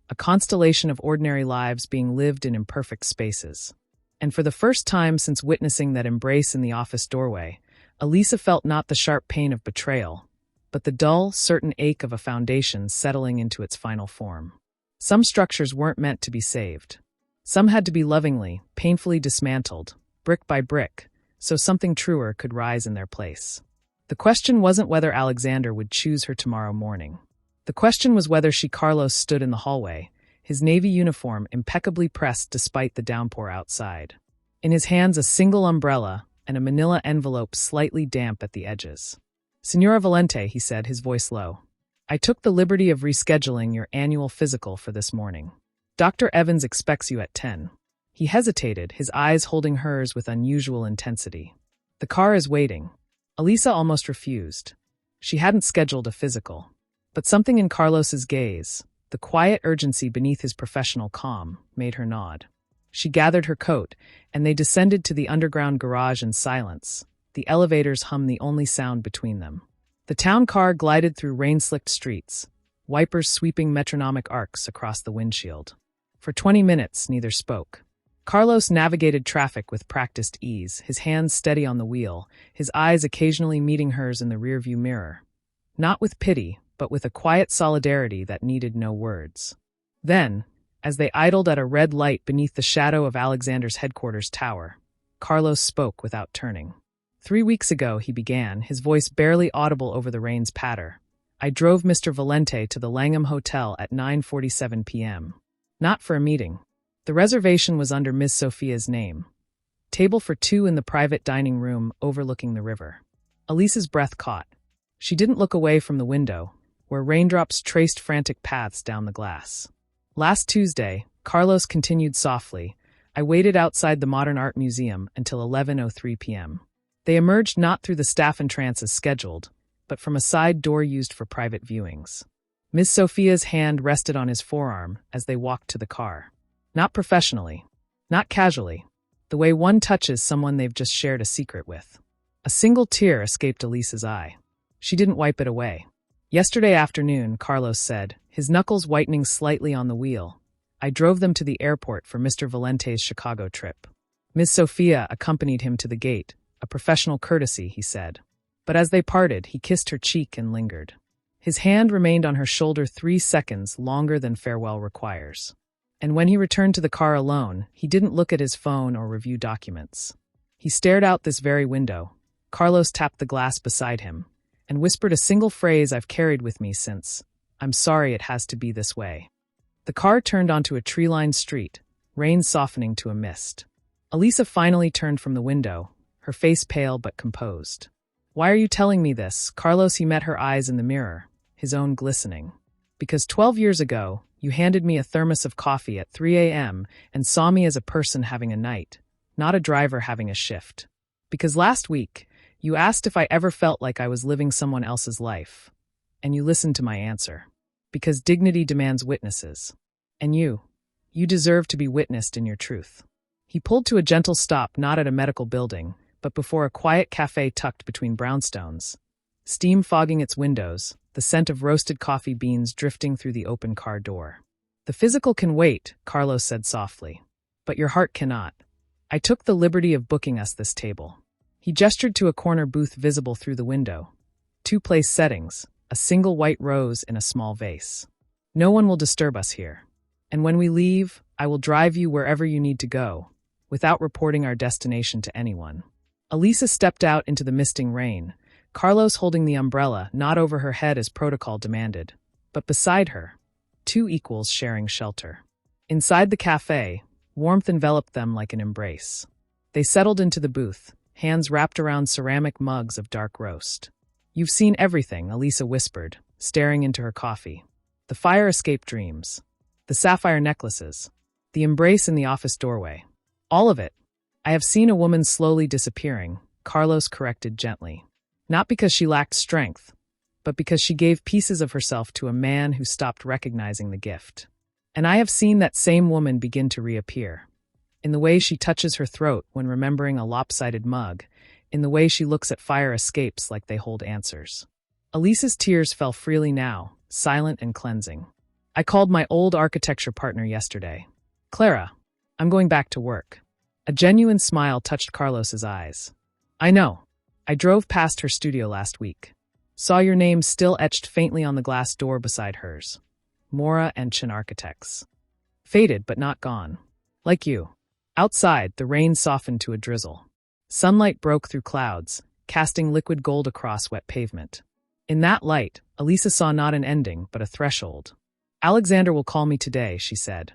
Speaker 1: a constellation of ordinary lives being lived in imperfect spaces. And for the first time since witnessing that embrace in the office doorway, Elisa felt not the sharp pain of betrayal, but the dull, certain ache of a foundation settling into its final form. Some structures weren't meant to be saved. Some had to be lovingly, painfully dismantled, brick by brick, so something truer could rise in their place. The question wasn't whether Alexander would choose her tomorrow morning. The question was whether she. Carlos stood in the hallway, his navy uniform impeccably pressed despite the downpour outside. In his hands a single umbrella and a manila envelope slightly damp at the edges. "Señora Valente," he said, his voice low. "I took the liberty of rescheduling your annual physical for this morning. Dr. Evans expects you at 10. He hesitated, his eyes holding hers with unusual intensity. "The car is waiting." Elisa almost refused. She hadn't scheduled a physical. But something in Carlos's gaze, the quiet urgency beneath his professional calm, made her nod. She gathered her coat, and they descended to the underground garage in silence. The elevators hummed the only sound between them. The town car glided through rain-slicked streets, wipers sweeping metronomic arcs across the windshield. For 20 minutes, neither spoke. Carlos navigated traffic with practiced ease, his hands steady on the wheel, his eyes occasionally meeting hers in the rearview mirror. Not with pity, but with a quiet solidarity that needed no words. Then, as they idled at a red light beneath the shadow of Alexander's headquarters tower, Carlos spoke without turning. 3 weeks ago, he began, his voice barely audible over the rain's patter. "I drove Mr. Valente to the Langham Hotel at 9:47 p.m. Not for a meeting. The reservation was under Miss Sophia's name. Table for 2 in the private dining room overlooking the river." Elisa's breath caught. She didn't look away from the window, where raindrops traced frantic paths down the glass. "Last Tuesday," Carlos continued softly, "I waited outside the Modern Art Museum until 11:03 p.m. They emerged not through the staff entrance as scheduled, but from a side door used for private viewings. Miss Sophia's hand rested on his forearm as they walked to the car. Not professionally, not casually, the way one touches someone they've just shared a secret with. A single tear escaped Elisa's eye. She didn't wipe it away. "Yesterday afternoon," Carlos said, his knuckles whitening slightly on the wheel, "I drove them to the airport for Mr. Valente's Chicago trip. Miss Sophia accompanied him to the gate, a professional courtesy," he said. But as they parted, he kissed her cheek and lingered. His hand remained on her shoulder 3 seconds longer than farewell requires. And when he returned to the car alone, he didn't look at his phone or review documents. He stared out this very window. Carlos tapped the glass beside him and whispered a single phrase I've carried with me since, "I'm sorry it has to be this way." The car turned onto a tree-lined street, rain softening to a mist. Elisa finally turned from the window, her face pale but composed. "Why are you telling me this?" Carlos, he met her eyes in the mirror, his own glistening. "Because 12 years ago, you handed me a thermos of coffee at 3 a.m. and saw me as a person having a night, not a driver having a shift. Because last week, you asked if I ever felt like I was living someone else's life. And you listened to my answer. Because dignity demands witnesses. And you deserve to be witnessed in your truth." He pulled to a gentle stop, not at a medical building, but before a quiet cafe tucked between brownstones. Steam fogging its windows, the scent of roasted coffee beans drifting through the open car door. "The physical can wait," Carlos said softly. "But your heart cannot. I took the liberty of booking us this table." He gestured to a corner booth visible through the window. 2 place settings, a single white rose in a small vase. "No one will disturb us here. And when we leave, I will drive you wherever you need to go, without reporting our destination to anyone." Elisa stepped out into the misting rain, Carlos holding the umbrella not over her head as protocol demanded, but beside her, 2 equals sharing shelter. Inside the cafe, warmth enveloped them like an embrace. They settled into the booth, hands wrapped around ceramic mugs of dark roast. "You've seen everything," Elisa whispered, staring into her coffee. "The fire escape dreams, the sapphire necklaces, the embrace in the office doorway. All of it. I have seen a woman slowly disappearing," Carlos corrected gently. "Not because she lacked strength, but because she gave pieces of herself to a man who stopped recognizing the gift. And I have seen that same woman begin to reappear. In the way she touches her throat when remembering a lopsided mug, in the way she looks at fire escapes like they hold answers." Elisa's tears fell freely now, silent and cleansing. "I called my old architecture partner yesterday. Clara, I'm going back to work." A genuine smile touched Carlos's eyes. "I know. I drove past her studio last week. Saw your name still etched faintly on the glass door beside hers. Mora and Chin Architects. Faded but not gone. Like you." Outside, the rain softened to a drizzle. Sunlight broke through clouds, casting liquid gold across wet pavement. In that light, Elisa saw not an ending, but a threshold. "Alexander will call me today," she said.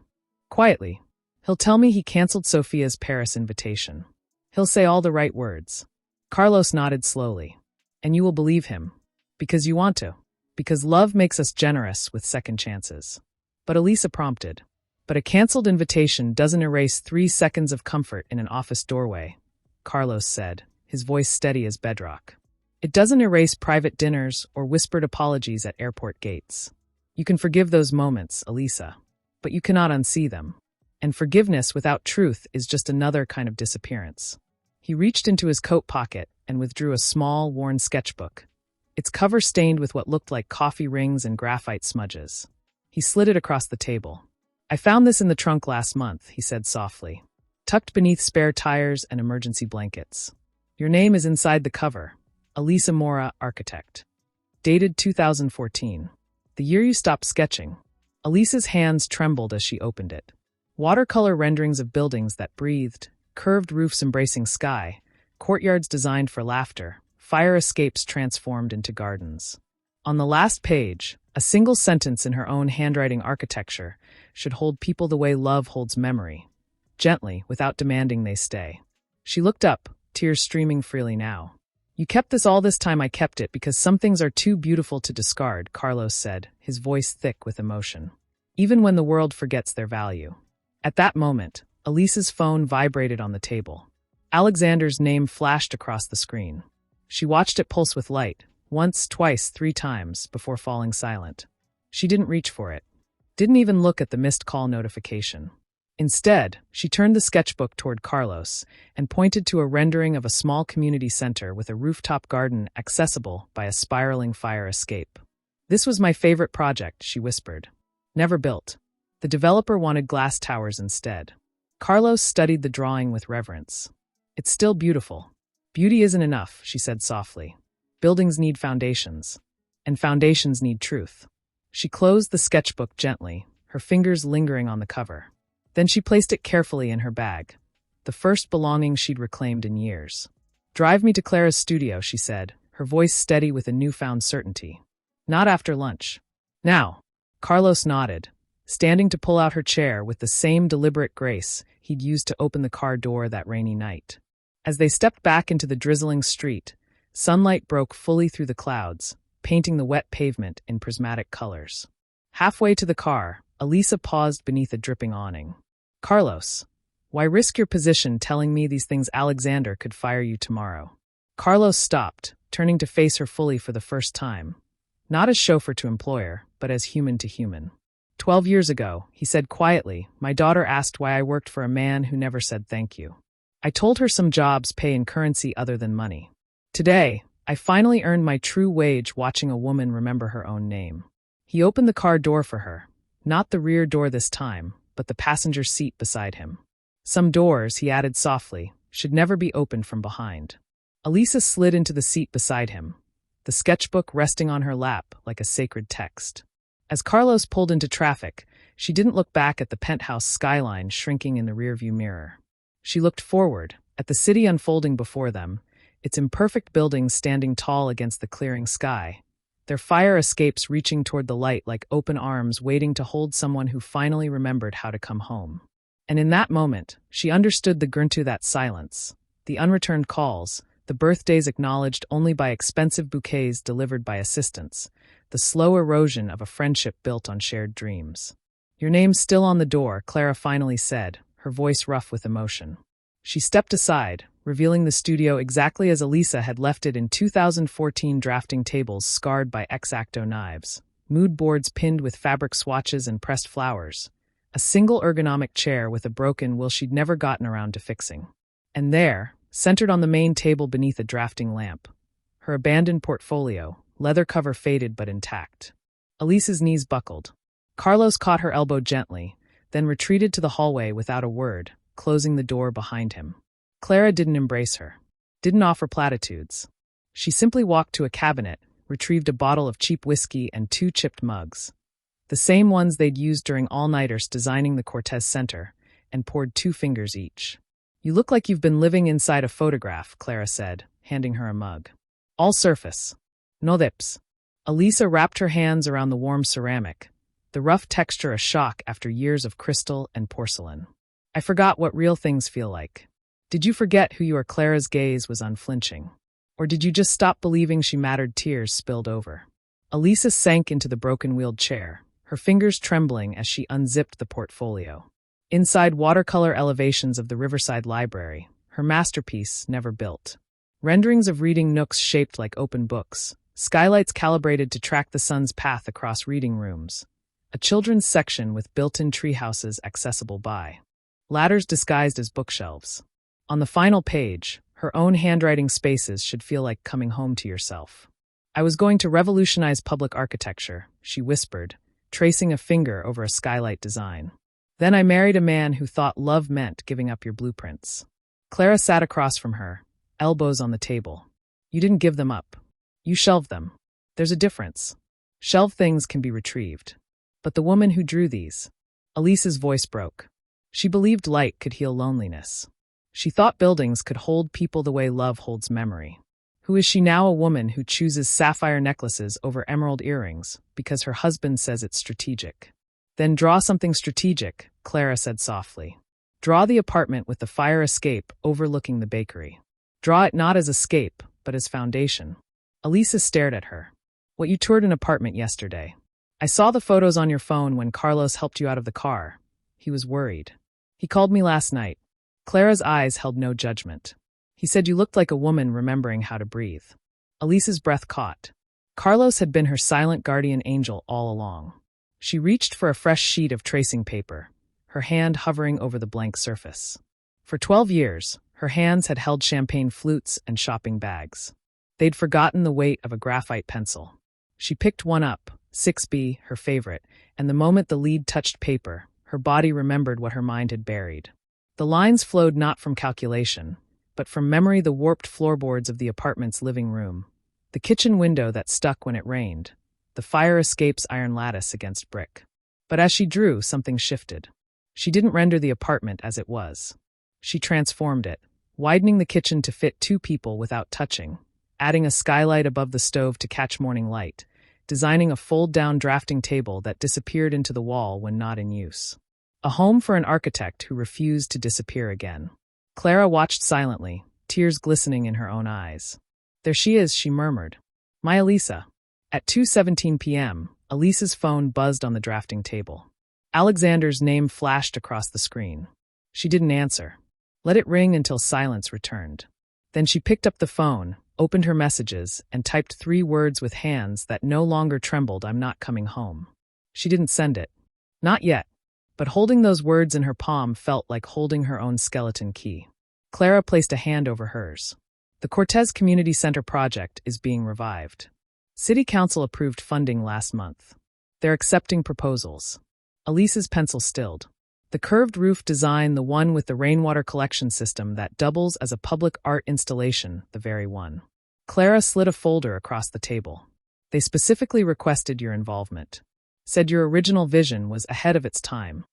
Speaker 1: Quietly. "He'll tell me he canceled Sophia's Paris invitation. He'll say all the right words." Carlos nodded slowly. "And you will believe him. Because you want to. Because love makes us generous with second chances." But Elisa prompted. "But a canceled invitation doesn't erase 3 seconds of comfort in an office doorway," Carlos said, his voice steady as bedrock. "It doesn't erase private dinners or whispered apologies at airport gates. You can forgive those moments, Elisa, but you cannot unsee them. And forgiveness without truth is just another kind of disappearance." He reached into his coat pocket and withdrew a small, worn sketchbook, its cover stained with what looked like coffee rings and graphite smudges. He slid it across the table. "I found this in the trunk last month," he said softly, tucked beneath spare tires and emergency blankets. "Your name is inside the cover, Elisa Mora, Architect. Dated 2014. The year you stopped sketching." Elisa's hands trembled as she opened it. Watercolor renderings of buildings that breathed, curved roofs embracing sky, courtyards designed for laughter, fire escapes transformed into gardens. On the last page, a single sentence in her own handwriting: "Architecture should hold people the way love holds memory. Gently, without demanding they stay." She looked up, tears streaming freely now. "You kept this all this time." "I kept it because some things are too beautiful to discard," Carlos said, his voice thick with emotion. "Even when the world forgets their value." At that moment, Elisa's phone vibrated on the table. Alexander's name flashed across the screen. She watched it pulse with light, once, twice, 3 times, before falling silent. She didn't reach for it. Didn't even look at the missed call notification. Instead, she turned the sketchbook toward Carlos and pointed to a rendering of a small community center with a rooftop garden accessible by a spiraling fire escape. "This was my favorite project," she whispered. "Never built. The developer wanted glass towers instead." Carlos studied the drawing with reverence. "It's still beautiful." "Beauty isn't enough," she said softly. "Buildings need foundations. And foundations need truth." She closed the sketchbook gently, her fingers lingering on the cover. Then she placed it carefully in her bag, the first belonging she'd reclaimed in years. "Drive me to Clara's studio," she said, her voice steady with a newfound certainty. "Not after lunch." "Now." Carlos nodded, standing to pull out her chair with the same deliberate grace he'd used to open the car door that rainy night. As they stepped back into the drizzling street, sunlight broke fully through the clouds, painting the wet pavement in prismatic colors. Halfway to the car, Elisa paused beneath a dripping awning. "Carlos, why risk your position telling me these things? Alexander could fire you tomorrow." Carlos stopped, turning to face her fully for the first time. Not as chauffeur to employer, but as human to human. 12 years ago, he said quietly, my daughter asked why I worked for a man who never said thank you. I told her some jobs pay in currency other than money. Today, I finally earned my true wage watching a woman remember her own name. He opened the car door for her, not the rear door this time, but the passenger seat beside him. Some doors, he added softly, should never be opened from behind. Elisa slid into the seat beside him, the sketchbook resting on her lap like a sacred text. As Carlos pulled into traffic, she didn't look back at the penthouse skyline shrinking in the rearview mirror. She looked forward, at the city unfolding before them, its imperfect buildings standing tall against the clearing sky, their fire escapes reaching toward the light like open arms waiting to hold someone who finally remembered how to come home. And in that moment, she understood the gruntu that silence, the unreturned calls, the birthdays acknowledged only by expensive bouquets delivered by assistants, the slow erosion of a friendship built on shared dreams. "Your name's still on the door," Clara finally said, her voice rough with emotion. She stepped aside, revealing the studio exactly as Elisa had left it in 2014, drafting tables scarred by X-Acto knives, mood boards pinned with fabric swatches and pressed flowers, a single ergonomic chair with a broken wheel she'd never gotten around to fixing. And there, centered on the main table beneath a drafting lamp, her abandoned portfolio, leather cover faded but intact. Elisa's knees buckled. Carlos caught her elbow gently, then retreated to the hallway without a word, closing the door behind him. Clara didn't embrace her, didn't offer platitudes. She simply walked to a cabinet, retrieved a bottle of cheap whiskey and 2 chipped mugs, the same ones they'd used during all-nighters designing the Cortez Center, and poured 2 fingers each. "You look like you've been living inside a photograph," Clara said, handing her a mug. "All surface. No dips." Elisa wrapped her hands around the warm ceramic, the rough texture a shock after years of crystal and porcelain. "I forgot what real things feel like." "Did you forget who you are?" Clara's gaze was unflinching. "Or did you just stop believing she mattered?" Tears spilled over. Elisa sank into the broken-wheeled chair, her fingers trembling as she unzipped the portfolio. Inside, watercolor elevations of the Riverside Library, her masterpiece never built. Renderings of reading nooks shaped like open books, skylights calibrated to track the sun's path across reading rooms, a children's section with built-in treehouses accessible by ladders disguised as bookshelves. On the final page, her own handwriting spaces should feel like coming home to yourself. "I was going to revolutionize public architecture," she whispered, tracing a finger over a skylight design. "Then I married a man who thought love meant giving up your blueprints." Clara sat across from her, elbows on the table. "You didn't give them up. You shelved them. There's a difference. Shelved things can be retrieved. But the woman who drew these..." Elisa's voice broke. She believed light could heal loneliness. She thought buildings could hold people the way love holds memory. Who is she now? A woman who chooses sapphire necklaces over emerald earrings because her husband says it's strategic. "Then draw something strategic," Clara said softly. "Draw the apartment with the fire escape overlooking the bakery. Draw it not as escape, but as foundation." Elisa stared at her. "What, you toured an apartment yesterday? I saw the photos on your phone when Carlos helped you out of the car. He was worried. He called me last night." Clara's eyes held no judgment. "He said you looked like a woman remembering how to breathe." Elisa's breath caught. Carlos had been her silent guardian angel all along. She reached for a fresh sheet of tracing paper, her hand hovering over the blank surface. For 12 years, her hands had held champagne flutes and shopping bags. They'd forgotten the weight of a graphite pencil. She picked one up, 6B, her favorite, and the moment the lead touched paper, her body remembered what her mind had buried. The lines flowed not from calculation, but from memory: the warped floorboards of the apartment's living room, the kitchen window that stuck when it rained, the fire escape's iron lattice against brick. But as she drew, something shifted. She didn't render the apartment as it was. She transformed it, widening the kitchen to fit 2 people without touching, adding a skylight above the stove to catch morning light, designing a fold-down drafting table that disappeared into the wall when not in use. A home for an architect who refused to disappear again. Clara watched silently, tears glistening in her own eyes. "There she is," she murmured. "My Elisa." At 2:17 p.m., Elisa's phone buzzed on the drafting table. Alexander's name flashed across the screen. She didn't answer. Let it ring until silence returned. Then she picked up the phone, opened her messages, and typed 3 words with hands that no longer trembled: "I'm not coming home." She didn't send it. Not yet. But holding those words in her palm felt like holding her own skeleton key. Clara placed a hand over hers. The Cortez Community Center project is being revived. City Council approved funding last month. They're accepting proposals. Elisa's pencil stilled. The curved roof design, the one with the rainwater collection system that doubles as a public art installation, the very one. Clara slid a folder across the table. They specifically requested your involvement. Said your original vision was ahead of its time.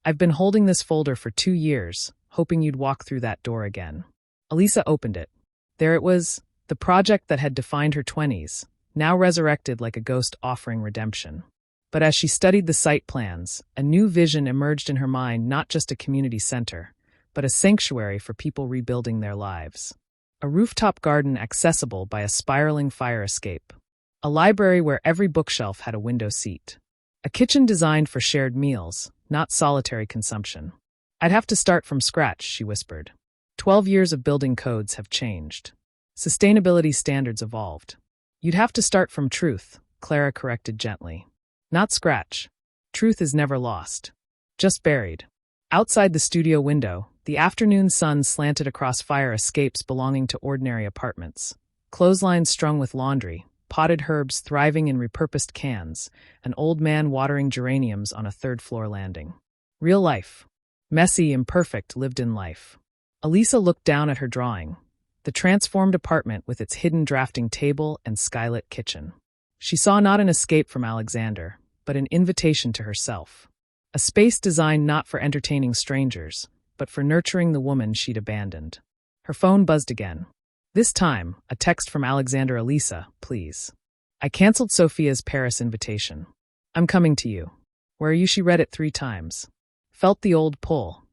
Speaker 1: I've been holding this folder for 2 years, hoping you'd walk through that door again. Elisa opened it. There it was, the project that had defined her 20s, now resurrected like a ghost offering redemption. But as she studied the site plans, a new vision emerged in her mind, not just a community center, but a sanctuary for people rebuilding their lives. A rooftop garden accessible by a spiraling fire escape. A library where every bookshelf had a window seat. A kitchen designed for shared meals, not solitary consumption. I'd have to start from scratch, she whispered. 12 years of building codes have changed. Sustainability standards evolved. You'd have to start from truth, Clara corrected gently. Not scratch. Truth is never lost. Just buried. Outside the studio window, the afternoon sun slanted across fire escapes belonging to ordinary apartments. Clotheslines strung with laundry, potted herbs thriving in repurposed cans, an old man watering geraniums on a third-floor landing. Real life. Messy, imperfect, lived-in life. Elisa looked down at her drawing, the transformed apartment with its hidden drafting table and skylit kitchen. She saw not an escape from Alexander, but an invitation to herself. A space designed not for entertaining strangers, but for nurturing the woman she'd abandoned. Her phone buzzed again. This time, a text from Alexander. Elisa, please. I canceled Sophia's Paris invitation. I'm coming to you. Where are you? She read it 3 times. Felt the old pull.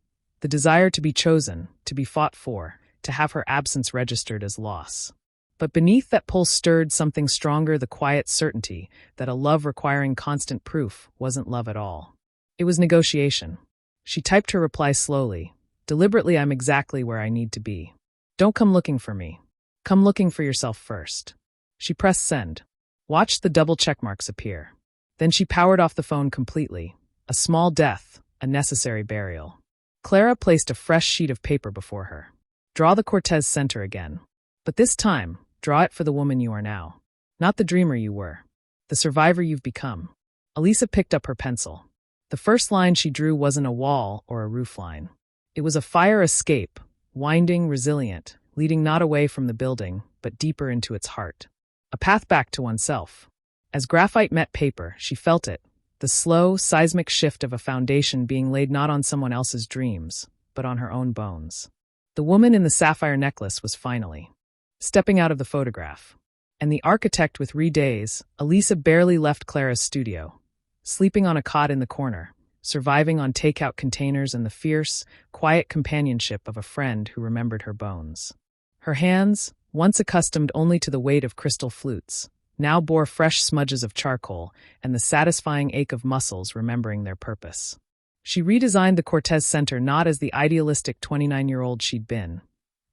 Speaker 1: The desire to be chosen, to be fought for, to have her absence registered as loss. But beneath that pull stirred something stronger, the quiet certainty that a love requiring constant proof wasn't love at all. It was negotiation. She typed her reply slowly. Deliberately, I'm exactly where I need to be. Don't come looking for me. Come looking for yourself first. She pressed send. Watched the double checkmarks appear. Then she powered off the phone completely. A small death, a necessary burial. Clara placed a fresh sheet of paper before her. Draw the Cortez Center again. But this time, draw it for the woman you are now. Not the dreamer you were. The survivor you've become. Elisa picked up her pencil. The first line she drew wasn't a wall or a roofline. It was a fire escape, winding, resilient, leading not away from the building, but deeper into its heart. A path back to oneself. As graphite met paper, she felt it, the slow, seismic shift of a foundation being laid not on someone else's dreams, but on her own bones. The woman in the sapphire necklace was finally stepping out of the photograph. And the architect with days, Elisa barely left Clara's studio, sleeping on a cot in the corner, surviving on takeout containers and the fierce, quiet companionship of a friend who remembered her bones. Her hands, once accustomed only to the weight of crystal flutes, now bore fresh smudges of charcoal and the satisfying ache of muscles remembering their purpose. She redesigned the Cortez Center not as the idealistic 29-year-old she'd been,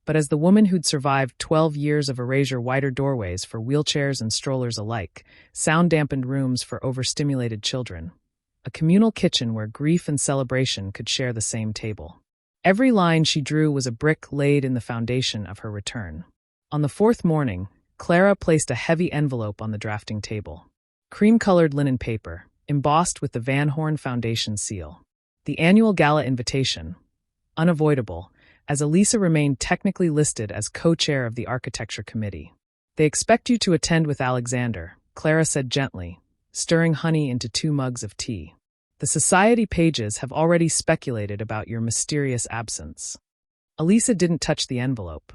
Speaker 1: but as the woman who'd survived 12 years of erasure, wider doorways for wheelchairs and strollers alike, sound-dampened rooms for overstimulated children, a communal kitchen where grief and celebration could share the same table. Every line she drew was a brick laid in the foundation of her return. On the 4th morning, Clara placed a heavy envelope on the drafting table. Cream-colored linen paper, embossed with the Van Horn Foundation seal. The annual gala invitation. Unavoidable, as Elisa remained technically listed as co-chair of the architecture committee. They expect you to attend with Alexander, Clara said gently, stirring honey into 2 mugs of tea. The society pages have already speculated about your mysterious absence. Elisa didn't touch the envelope.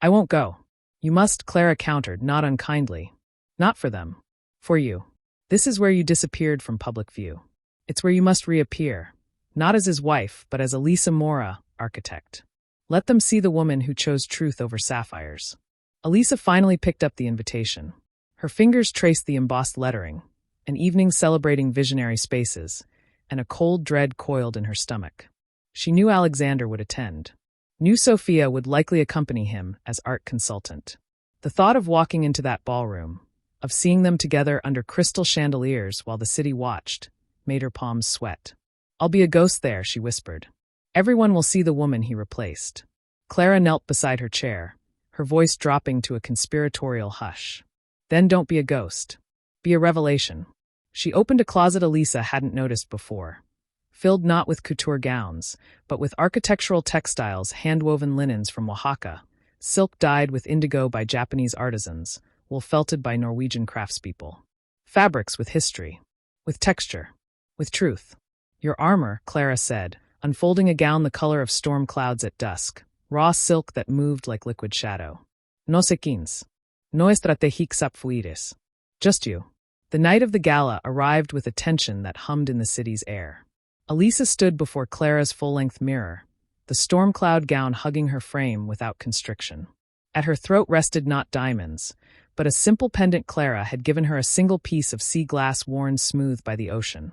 Speaker 1: I won't go. You must, Clara countered, not unkindly. Not for them. For you. This is where you disappeared from public view. It's where you must reappear. Not as his wife, but as Elisa Mora, architect. Let them see the woman who chose truth over sapphires. Elisa finally picked up the invitation. Her fingers traced the embossed lettering, an evening celebrating visionary spaces, and a cold dread coiled in her stomach. She knew Alexander would attend. Knew Sophia would likely accompany him as art consultant. The thought of walking into that ballroom, of seeing them together under crystal chandeliers while the city watched, made her palms sweat. I'll be a ghost there, she whispered. Everyone will see the woman he replaced. Clara knelt beside her chair, her voice dropping to a conspiratorial hush. Then don't be a ghost. Be a revelation. She opened a closet Elisa hadn't noticed before, filled not with couture gowns, but with architectural textiles, hand-woven linens from Oaxaca, silk dyed with indigo by Japanese artisans, wool felted by Norwegian craftspeople. Fabrics with history, with texture, with truth. Your armor, Clara said, unfolding a gown the color of storm clouds at dusk, raw silk that moved like liquid shadow. No sé quins. No estrategiques fuires. Just you. The night of the gala arrived with a tension that hummed in the city's air. Elisa stood before Clara's full-length mirror, the storm cloud gown hugging her frame without constriction. At her throat rested not diamonds, but a simple pendant. Clara had given her a single piece of sea glass worn smooth by the ocean,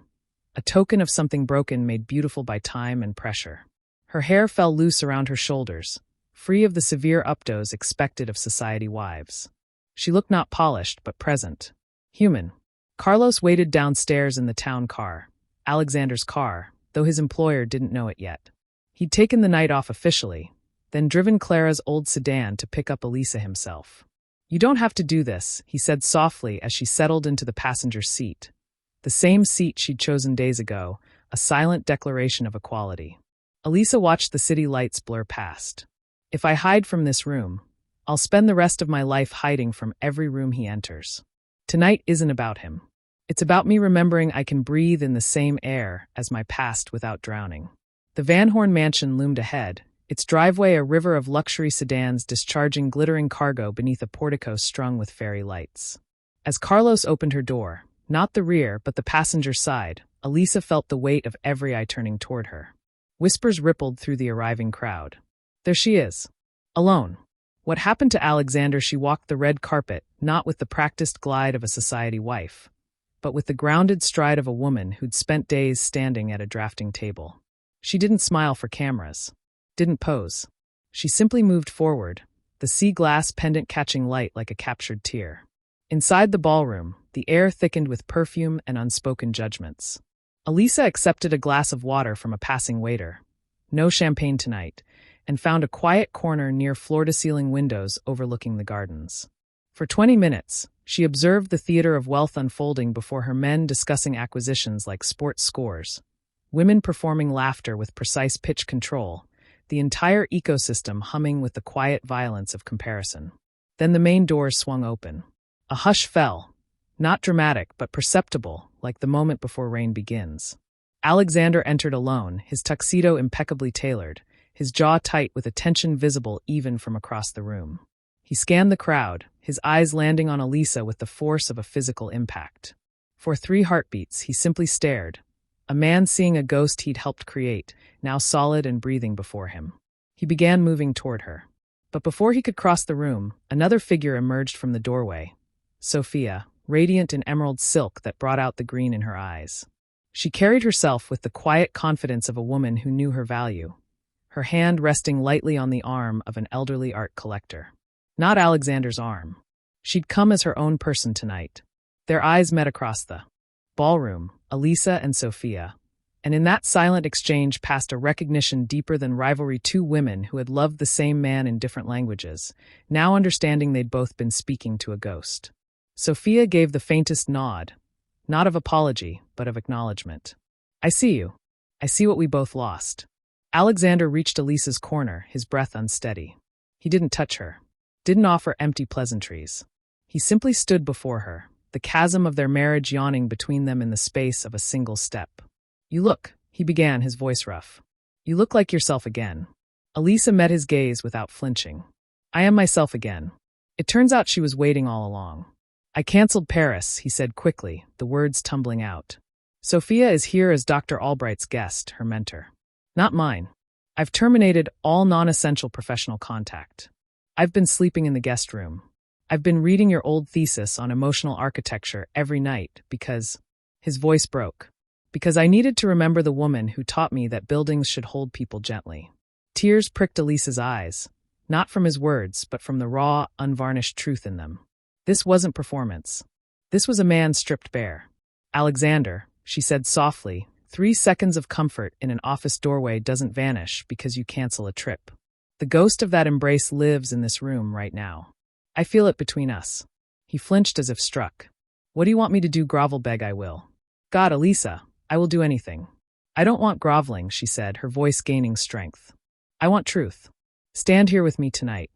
Speaker 1: a token of something broken made beautiful by time and pressure. Her hair fell loose around her shoulders, free of the severe updos expected of society wives. She looked not polished but present, human. Carlos waited downstairs in the town car, Alexander's car, though his employer didn't know it yet. He'd taken the night off officially, then driven Clara's old sedan to pick up Elisa himself. You don't have to do this, he said softly as she settled into the passenger seat, the same seat she'd chosen days ago, a silent declaration of equality. Elisa watched the city lights blur past. If I hide from this room, I'll spend the rest of my life hiding from every room he enters. Tonight isn't about him. It's about me remembering I can breathe in the same air as my past without drowning. The Van Horn mansion loomed ahead, its driveway a river of luxury sedans discharging glittering cargo beneath a portico strung with fairy lights. As Carlos opened her door, not the rear but the passenger side, Elisa felt the weight of every eye turning toward her. Whispers rippled through the arriving crowd. There she is. Alone. What happened to Alexander? She walked the red carpet, not with the practiced glide of a society wife, but with the grounded stride of a woman who'd spent days standing at a drafting table. She didn't smile for cameras, didn't pose. She simply moved forward, the sea glass pendant catching light like a captured tear. Inside the ballroom, the air thickened with perfume and unspoken judgments. Elisa accepted a glass of water from a passing waiter. No champagne tonight, and found a quiet corner near floor-to-ceiling windows overlooking the gardens. For 20 minutes, she observed the theater of wealth unfolding before her, men discussing acquisitions like sports scores, women performing laughter with precise pitch control, the entire ecosystem humming with the quiet violence of comparison. Then the main doors swung open. A hush fell, not dramatic but perceptible, like the moment before rain begins. Alexander entered alone, his tuxedo impeccably tailored, his jaw tight with a tension visible even from across the room. He scanned the crowd, his eyes landing on Elisa with the force of a physical impact. For 3 heartbeats, he simply stared, a man seeing a ghost he'd helped create, now solid and breathing before him. He began moving toward her. But before he could cross the room, another figure emerged from the doorway. Sophia, radiant in emerald silk that brought out the green in her eyes. She carried herself with the quiet confidence of a woman who knew her value, her hand resting lightly on the arm of an elderly art collector. Not Alexander's arm. She'd come as her own person tonight. Their eyes met across the ballroom, Elisa and Sophia, and in that silent exchange passed a recognition deeper than rivalry. 2 women who had loved the same man in different languages, now understanding they'd both been speaking to a ghost. Sophia gave the faintest nod, not of apology, but of acknowledgement. I see you. I see what we both lost. Alexander reached Elisa's corner, his breath unsteady. He didn't touch her, didn't offer empty pleasantries. He simply stood before her, the chasm of their marriage yawning between them in the space of a single step. You look, he began, his voice rough. You look like yourself again. Elisa met his gaze without flinching. I am myself again. It turns out she was waiting all along. I canceled Paris, he said quickly, the words tumbling out. Sophia is here as Dr. Albright's guest, her mentor. Not mine. I've terminated all non-essential professional contact. I've been sleeping in the guest room. I've been reading your old thesis on emotional architecture every night because... His voice broke. Because I needed to remember the woman who taught me that buildings should hold people gently. Tears pricked Elisa's eyes, not from his words, but from the raw, unvarnished truth in them. This wasn't performance. This was a man stripped bare. Alexander, she said softly, 3 seconds of comfort in an office doorway doesn't vanish because you cancel a trip. The ghost of that embrace lives in this room right now. I feel it between us. He flinched as if struck. What do you want me to do? Grovel? Beg I will. God, Elisa, I will do anything. I don't want groveling, she said, her voice gaining strength. I want truth. Stand here with me tonight.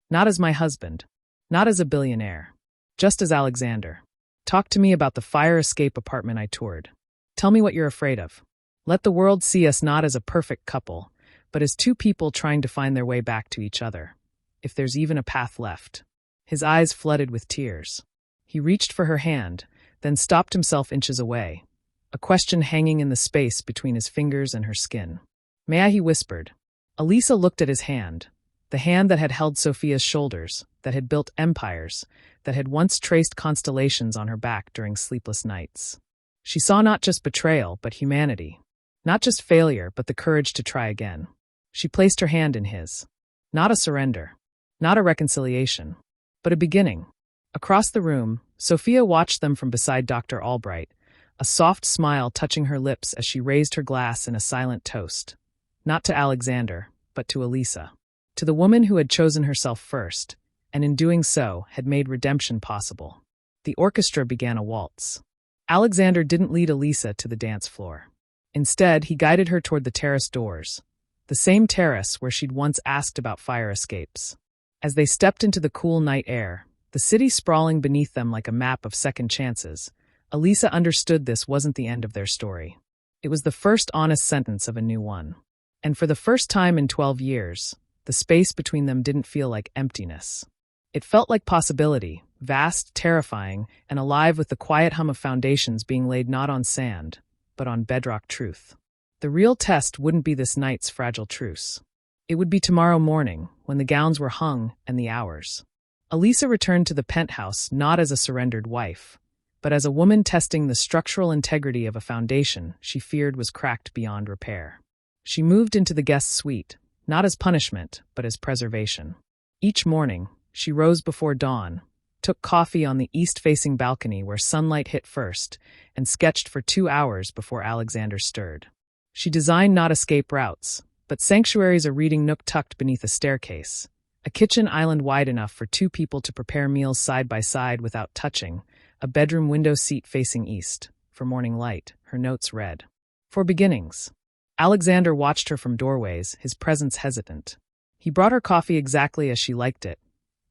Speaker 1: Not as my husband. Not as a billionaire. Just as Alexander. Talk to me about the fire escape apartment I toured. Tell me what you're afraid of. Let the world see us not as a perfect couple, but as two people trying to find their way back to each other. If there's even a path left. His eyes flooded with tears. He reached for her hand, then stopped himself inches away, a question hanging in the space between his fingers and her skin. May I? He whispered. Elisa looked at his hand, the hand that had held Sophia's shoulders, that had built empires, that had once traced constellations on her back during sleepless nights. She saw not just betrayal, but humanity. Not just failure, but the courage to try again. She placed her hand in his. Not a surrender. Not a reconciliation. But a beginning. Across the room, Sophia watched them from beside Dr. Albright, a soft smile touching her lips as she raised her glass in a silent toast. Not to Alexander, but to Elisa. To the woman who had chosen herself first, and in doing so had made redemption possible. The orchestra began a waltz. Alexander didn't lead Elisa to the dance floor. Instead, he guided her toward the terrace doors, the same terrace where she'd once asked about fire escapes. As they stepped into the cool night air, the city sprawling beneath them like a map of second chances, Elisa understood this wasn't the end of their story. It was the first honest sentence of a new one. And for the first time in 12 years, the space between them didn't feel like emptiness. It felt like possibility, vast, terrifying, and alive with the quiet hum of foundations being laid not on sand, but on bedrock truth. The real test wouldn't be this night's fragile truce. It would be tomorrow morning, when the gowns were hung and the hours. Elisa returned to the penthouse not as a surrendered wife, but as a woman testing the structural integrity of a foundation she feared was cracked beyond repair. She moved into the guest suite, not as punishment, but as preservation. Each morning, she rose before dawn, took coffee on the east-facing balcony where sunlight hit first, and sketched for 2 hours before Alexander stirred. She designed not escape routes, but sanctuaries, a reading nook tucked beneath a staircase, a kitchen island wide enough for 2 people to prepare meals side by side without touching, a bedroom window seat facing east, for morning light, her notes read. For beginnings. Alexander watched her from doorways, his presence hesitant. He brought her coffee exactly as she liked it.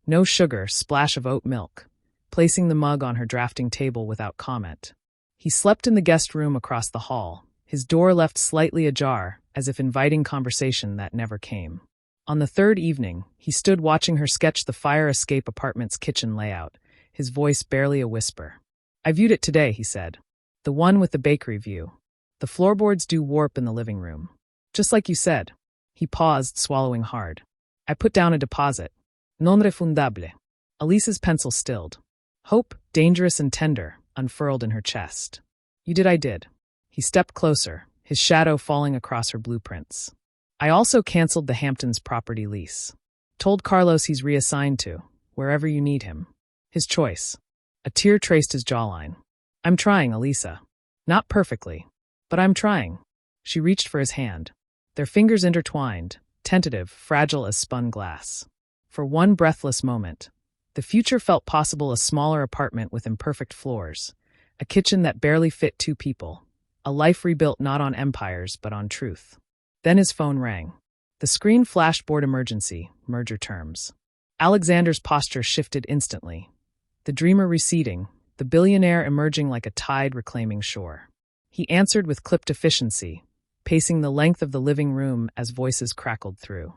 Speaker 1: No sugar, splash of oat milk, placing the mug on her drafting table without comment. He slept in the guest room across the hall, his door left slightly ajar, as if inviting conversation that never came. On the 3rd evening, he stood watching her sketch the fire escape apartment's kitchen layout, his voice barely a whisper. I viewed it today, he said. The one with the bakery view. The floorboards do warp in the living room. Just like you said. He paused, swallowing hard. I put down a deposit. Non refundable. Elisa's pencil stilled. Hope, dangerous and tender, unfurled in her chest. You did. I did. He stepped closer, his shadow falling across her blueprints. I also canceled the Hamptons property lease. Told Carlos he's reassigned to, wherever you need him. His choice. A tear traced his jawline. I'm trying, Elisa. Not perfectly, but I'm trying. She reached for his hand. Their fingers intertwined, tentative, fragile as spun glass. For one breathless moment, the future felt possible: a smaller apartment with imperfect floors, a kitchen that barely fit 2 people, a life rebuilt not on empires but on truth. Then his phone rang. The screen flashed board emergency, merger terms. Alexander's posture shifted instantly. The dreamer receding, the billionaire emerging like a tide reclaiming shore. He answered with clipped efficiency, pacing the length of the living room as voices crackled through.